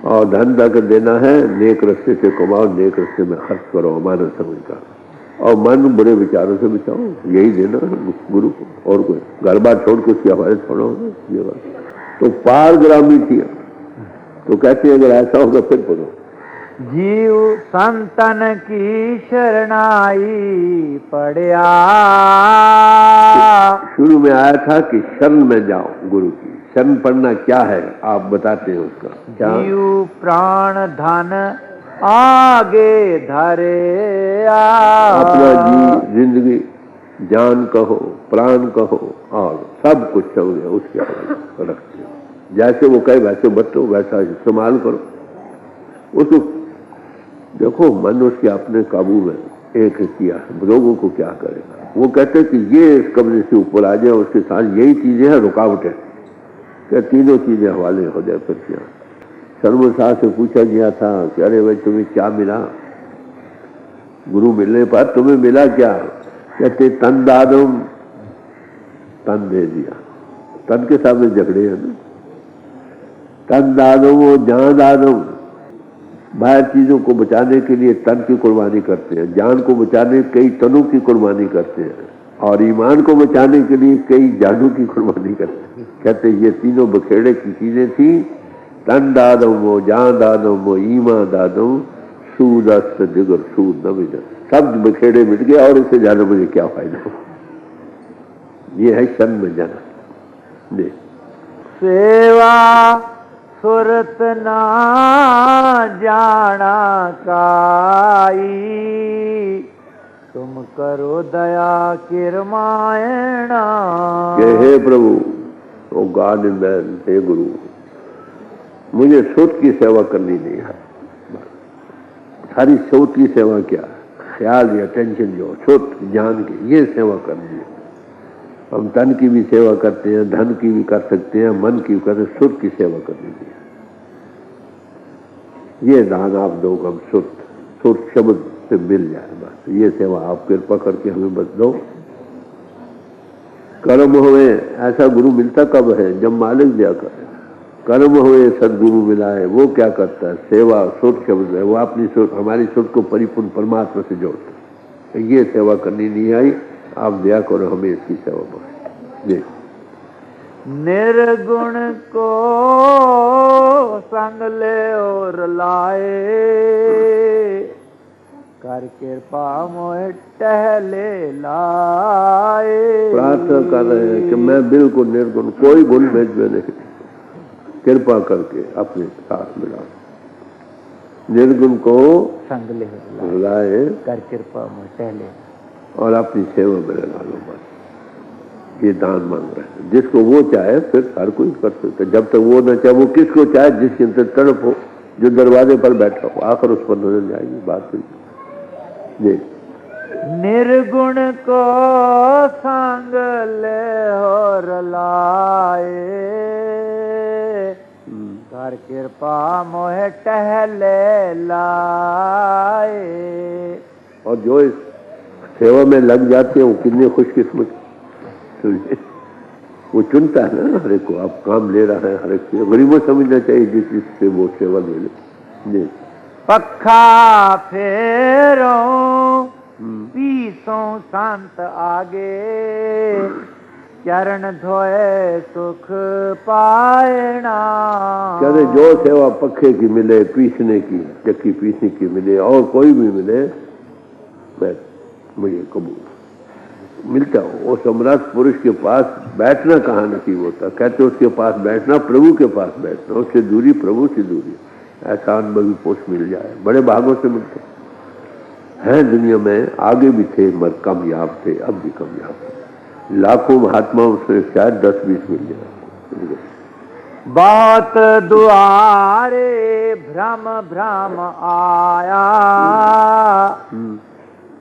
और धन तक देना है, नेक रस्ते से कमाओ, नेक रस्ते में खर्च करो, हमारा समझकर। और मन बुरे विचारों से बचाओ, यही देना गुरु को, और कोई घर बार छोड़ के उसकी हवाले छोड़ो ये बात। तो पारग्रामी थी। तो कहते हैं अगर ऐसा होगा फिर बोलो, जीव संतन की शरणाई पड़िया। शुरू में आया था कि शरण में जाओ, गुरु की शरण पढ़ना क्या है आप बताते हैं उसका क्या? जीव प्राण धन आगे धरे अपना जी जिंदगी जान कहो प्राण कहो और सब कुछ समझे उसके आगे रखते हो। जैसे वो कहे वैसे बतो, वैसा इस्तेमाल करो उसको। देखो मन उसके अपने काबू में एक किया है, लोगों को क्या करेगा। वो कहते कि ये इस कब्जे से ऊपर आ जाए, उसके साथ यही चीजें हैं रुकावटें, क्या तीनों चीजें हवाले हो जाए। फिर क्या शर्मा साहब से पूछा गया था कि अरे भाई तुम्हें क्या मिला, गुरु मिलने पर तुम्हें मिला क्या। कहते तन दादम, तन दे दिया। तन के सामने झगड़े हैं ना, तन दादम वो जान दादम। बाहर चीजों को बचाने के लिए तन की कुर्बानी करते हैं, जान को बचाने कई तनों की कुर्बानी करते हैं, और ईमान को बचाने के लिए कई जानों की कुर्बानी करते हैं। कहते ये तीनों बखेड़े की चीजें थी, तन दादम वो जान दादम वो ईमान दादम, सूद अस्त जिगर सूद न मिले। सब बखेड़े मिट गए और इससे जाने मुझे क्या फायदा हो। ये है शन में जाना। जी सेवा सुरत ना जाना काई, तुम करो दया किरमायणा। हे प्रभु, ओ गॉड इन मैन, हे गुरु, मुझे सोच की सेवा करनी नहीं है। सारी सोच की सेवा क्या, ख्याल या टेंशन जो सोच ज्ञान की, ये सेवा करनी है। हम तन की भी सेवा करते हैं, धन की भी कर सकते हैं, मन की भी करते हैं, सुर की सेवा करनी है। ये दान आप दो, हम सुर शब्द से मिल जाए बस। ये सेवा आप कृपा करके हमें बस दो। कर्म हुए ऐसा गुरु मिलता कब है, जब मालिक दिया करे। कर्म हुए सदगुरु मिला है, वो क्या करता है, सेवा सुर शब्द है, वो अपनी सुर हमारी सुर को परिपूर्ण परमात्मा से जोड़ता है। ये सेवा करनी नहीं आई, आप दया करो हमें इसकी सेवा बख्शो। जी निर्गुण को संग ले और लाए, कर कृपा मोह टहले लाए। प्रार्थना कर रहे हैं कि मैं बिल्कुल निर्गुण, कोई गुण भेज में नहीं, कृपा करके अपने साथ मिला। निर्गुण को संग ले लाए, कर कृपा मोह टहले, और अपनी सेवा में लगा लो बस। ये दान मांग रहे हैं, जिसको वो चाहे फिर हर कोई कर सकता है। जब तक वो न चाहे, वो किसको चाहे, जिसके अंदर तड़प हो, जो दरवाजे पर बैठा हो, आकर उस पर नजर जाएगी बात हुई। जी निर्गुण को संग ले और लाए, कर कृपा मोह टहले लाए। और जो इस सेवा में लग जाते हैं वो कितने खुशकिस्मत। वो चुनता है ना हर एक को, आप काम ले रहा है हर एक चीज। गरीबों समझना चाहिए जिस जिससे वो सेवा ले ले। पखा फेरो पीसों संत आगे, चरण धोए सुख पाएना। कहते जो सेवा पखे की मिले, पीसने की, चक्की पीसने की मिले, और कोई भी मिले, मुझे कबूल मिलता हो। वो समर्थ पुरुष के पास बैठना कहाँ नसीब होता, कहते उसके पास बैठना प्रभु के पास बैठना, उससे दूरी प्रभु से दूरी। ऐसा अनुभवी पुरुष मिल जाए, बड़े भागों से मिलते हैं। दुनिया में आगे भी थे मगर कामयाब थे, अब भी कामयाब थे। लाखों महात्माओं से शायद 10-20 मिल जाए। बहुत दुआरे भ्रम भ्रम आया,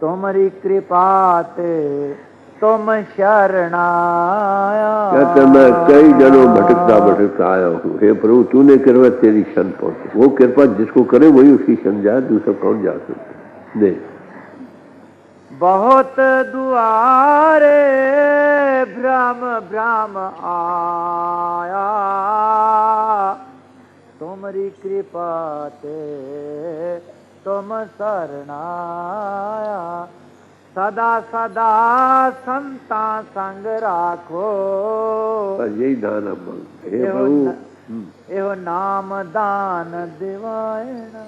तुम्हारी कृपा ते तुम शरणाया। कहते मैं कई जनों भटकता आया हूँ, हे प्रभु तूने कृपा तेरी क्षण पहुंचे। वो कृपा जिसको करे वही उसकी क्षण जाए, दूसरा कौन जा सकता। नहीं बहुत दुआरे भ्रम भ्रम आया, तुम्हारी कृपा ते तुम शरणाया। सदा सदा संता संग राखो, यही दान अब हे प्रभु। एहो नाम दान दिवायना।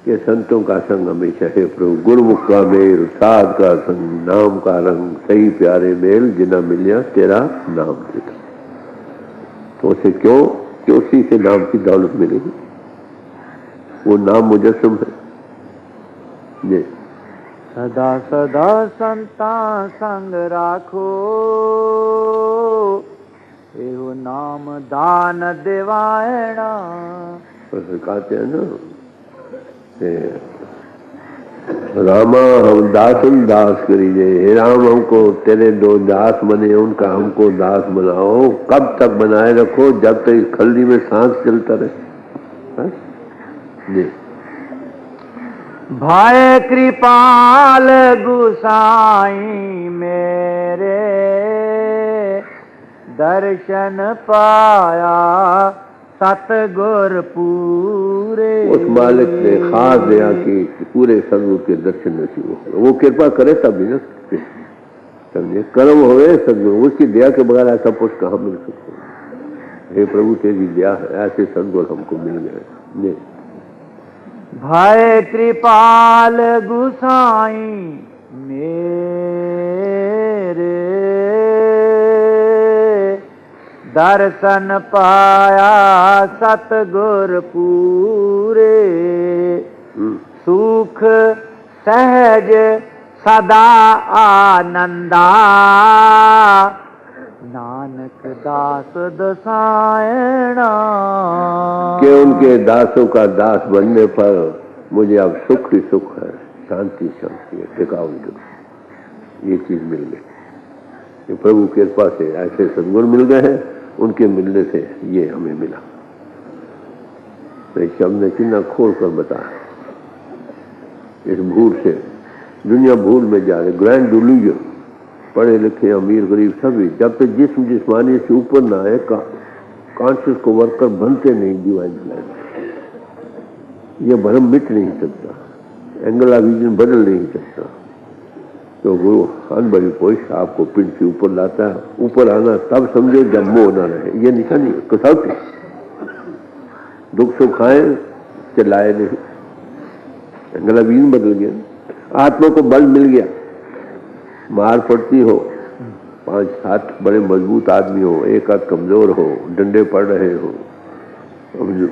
के संतों का संग हमेशा है प्रभु। गुरुमुख का मेल, साध का संग, नाम का रंग, सही प्यारे मेल, जिना मिलिया तेरा नाम देता। तो उसे क्यों उसी से नाम की दौलत मिलेगी। वो नाम मुजस्सम है, जी सदा सदा संता संग राखो, एहो नाम दान देवायणा। कहते हैं ना रामा हम दासन दास करीजे, हे राम हमको तेरे दो दास बने, उनका हमको दास बनाओ। कब तक बनाए रखो? जब तक इस खल्ली में सांस चलता रहे। जी भाई कृपाल गुसाई मेरे, दर्शन पाया सतगुर पूरे। उस मालिक ने खास दया की कि पूरे सदगुरु के दर्शन नसीब हो। वो कृपा करे तभी ना, समझे, कर्म होए सदगुरु, उसकी दया के बगैर ऐसा पुरुष कहाँ मिल सकते। हे प्रभु तेरी दया है, ऐसे सदगुरु हमको मिल गए। भाई कृपाल गुसाई मेरे, दर्शन पाया सतगुर पूरे। सुख सहज सदा आनंदा, नानक दास दसायणा। कि उनके दासों का दास बनने पर मुझे अब सुख ही सुख है, शांति शांति है, टिकाऊ ये चीज मिल गई। प्रभु की कृपा से ऐसे सद्गुण मिल गए हैं, उनके मिलने से ये हमें मिला। तो इस शब्द ने कितना खोल कर बताया। इस भूल से दुनिया भूल में जा रही, ग्रैंड डिल्यूजन। पढ़े लिखे अमीर गरीब सभी, जब तक जिस्म जिस्मानी से ऊपर ना आए कॉन्शियस को वर्कर बनते नहीं डिवाइन प्लान। ये भ्रम मिट नहीं सकता, एंगल ऑफ विजन बदल नहीं सकता। तो वो अनबरी पोष आपको पिंड से ऊपर लाता है। ऊपर आना तब समझो जब मोह ना रहे, ये निशानी है कसौटी। दुख सुख आए चिल्लाए नहीं, एंगल ऑफ विजन बदल गया। आत्मा को बल मिल गया, मार पड़ती हो, 5-7 बड़े मजबूत आदमी हो, एक आध कमजोर हो, डंडे पड़ रहे हो,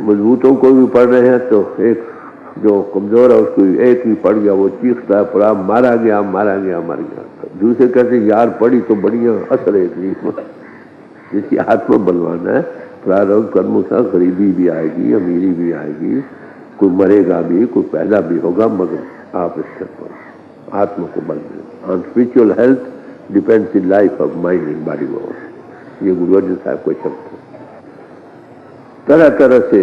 मजबूतों को भी पड़ रहे हैं, तो एक जो कमजोर है उसको एक ही पड़ गया, वो चीखता है पड़ा, मारा गया मारा गया मर गया। दूसरे कहते यार पड़ी तो बढ़िया असर है। जिसकी आत्मा बलवान है, प्रारब्ध कर्मों से गरीबी भी आएगी, अमीरी भी आएगी, कोई मरेगा भी, कोई पैदा भी होगा, मगर आप इसके पर आत्मा को बल मिले। On spiritual health depends in life of mind and body war. ये गुरु अर्जुन साहब को शब्द तरह तरह से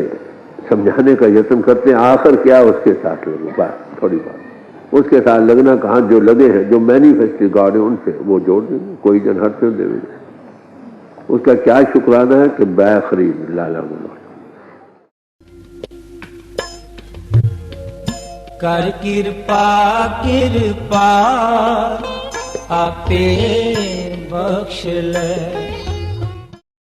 समझाने का यत्न करते हैं। आखिर क्या उसके साथ लगे, बात थोड़ी बात उसके साथ लगना कहाँ, जो लगे हैं, जो मैनिफेस्टेड गॉड है उनसे वो जोड़ देंगे। कोई जन हर से देंगे, उसका क्या शुक्राना है कि बै खरीद लाला गुना। कर कृपा कृपा आपे बख्श ले।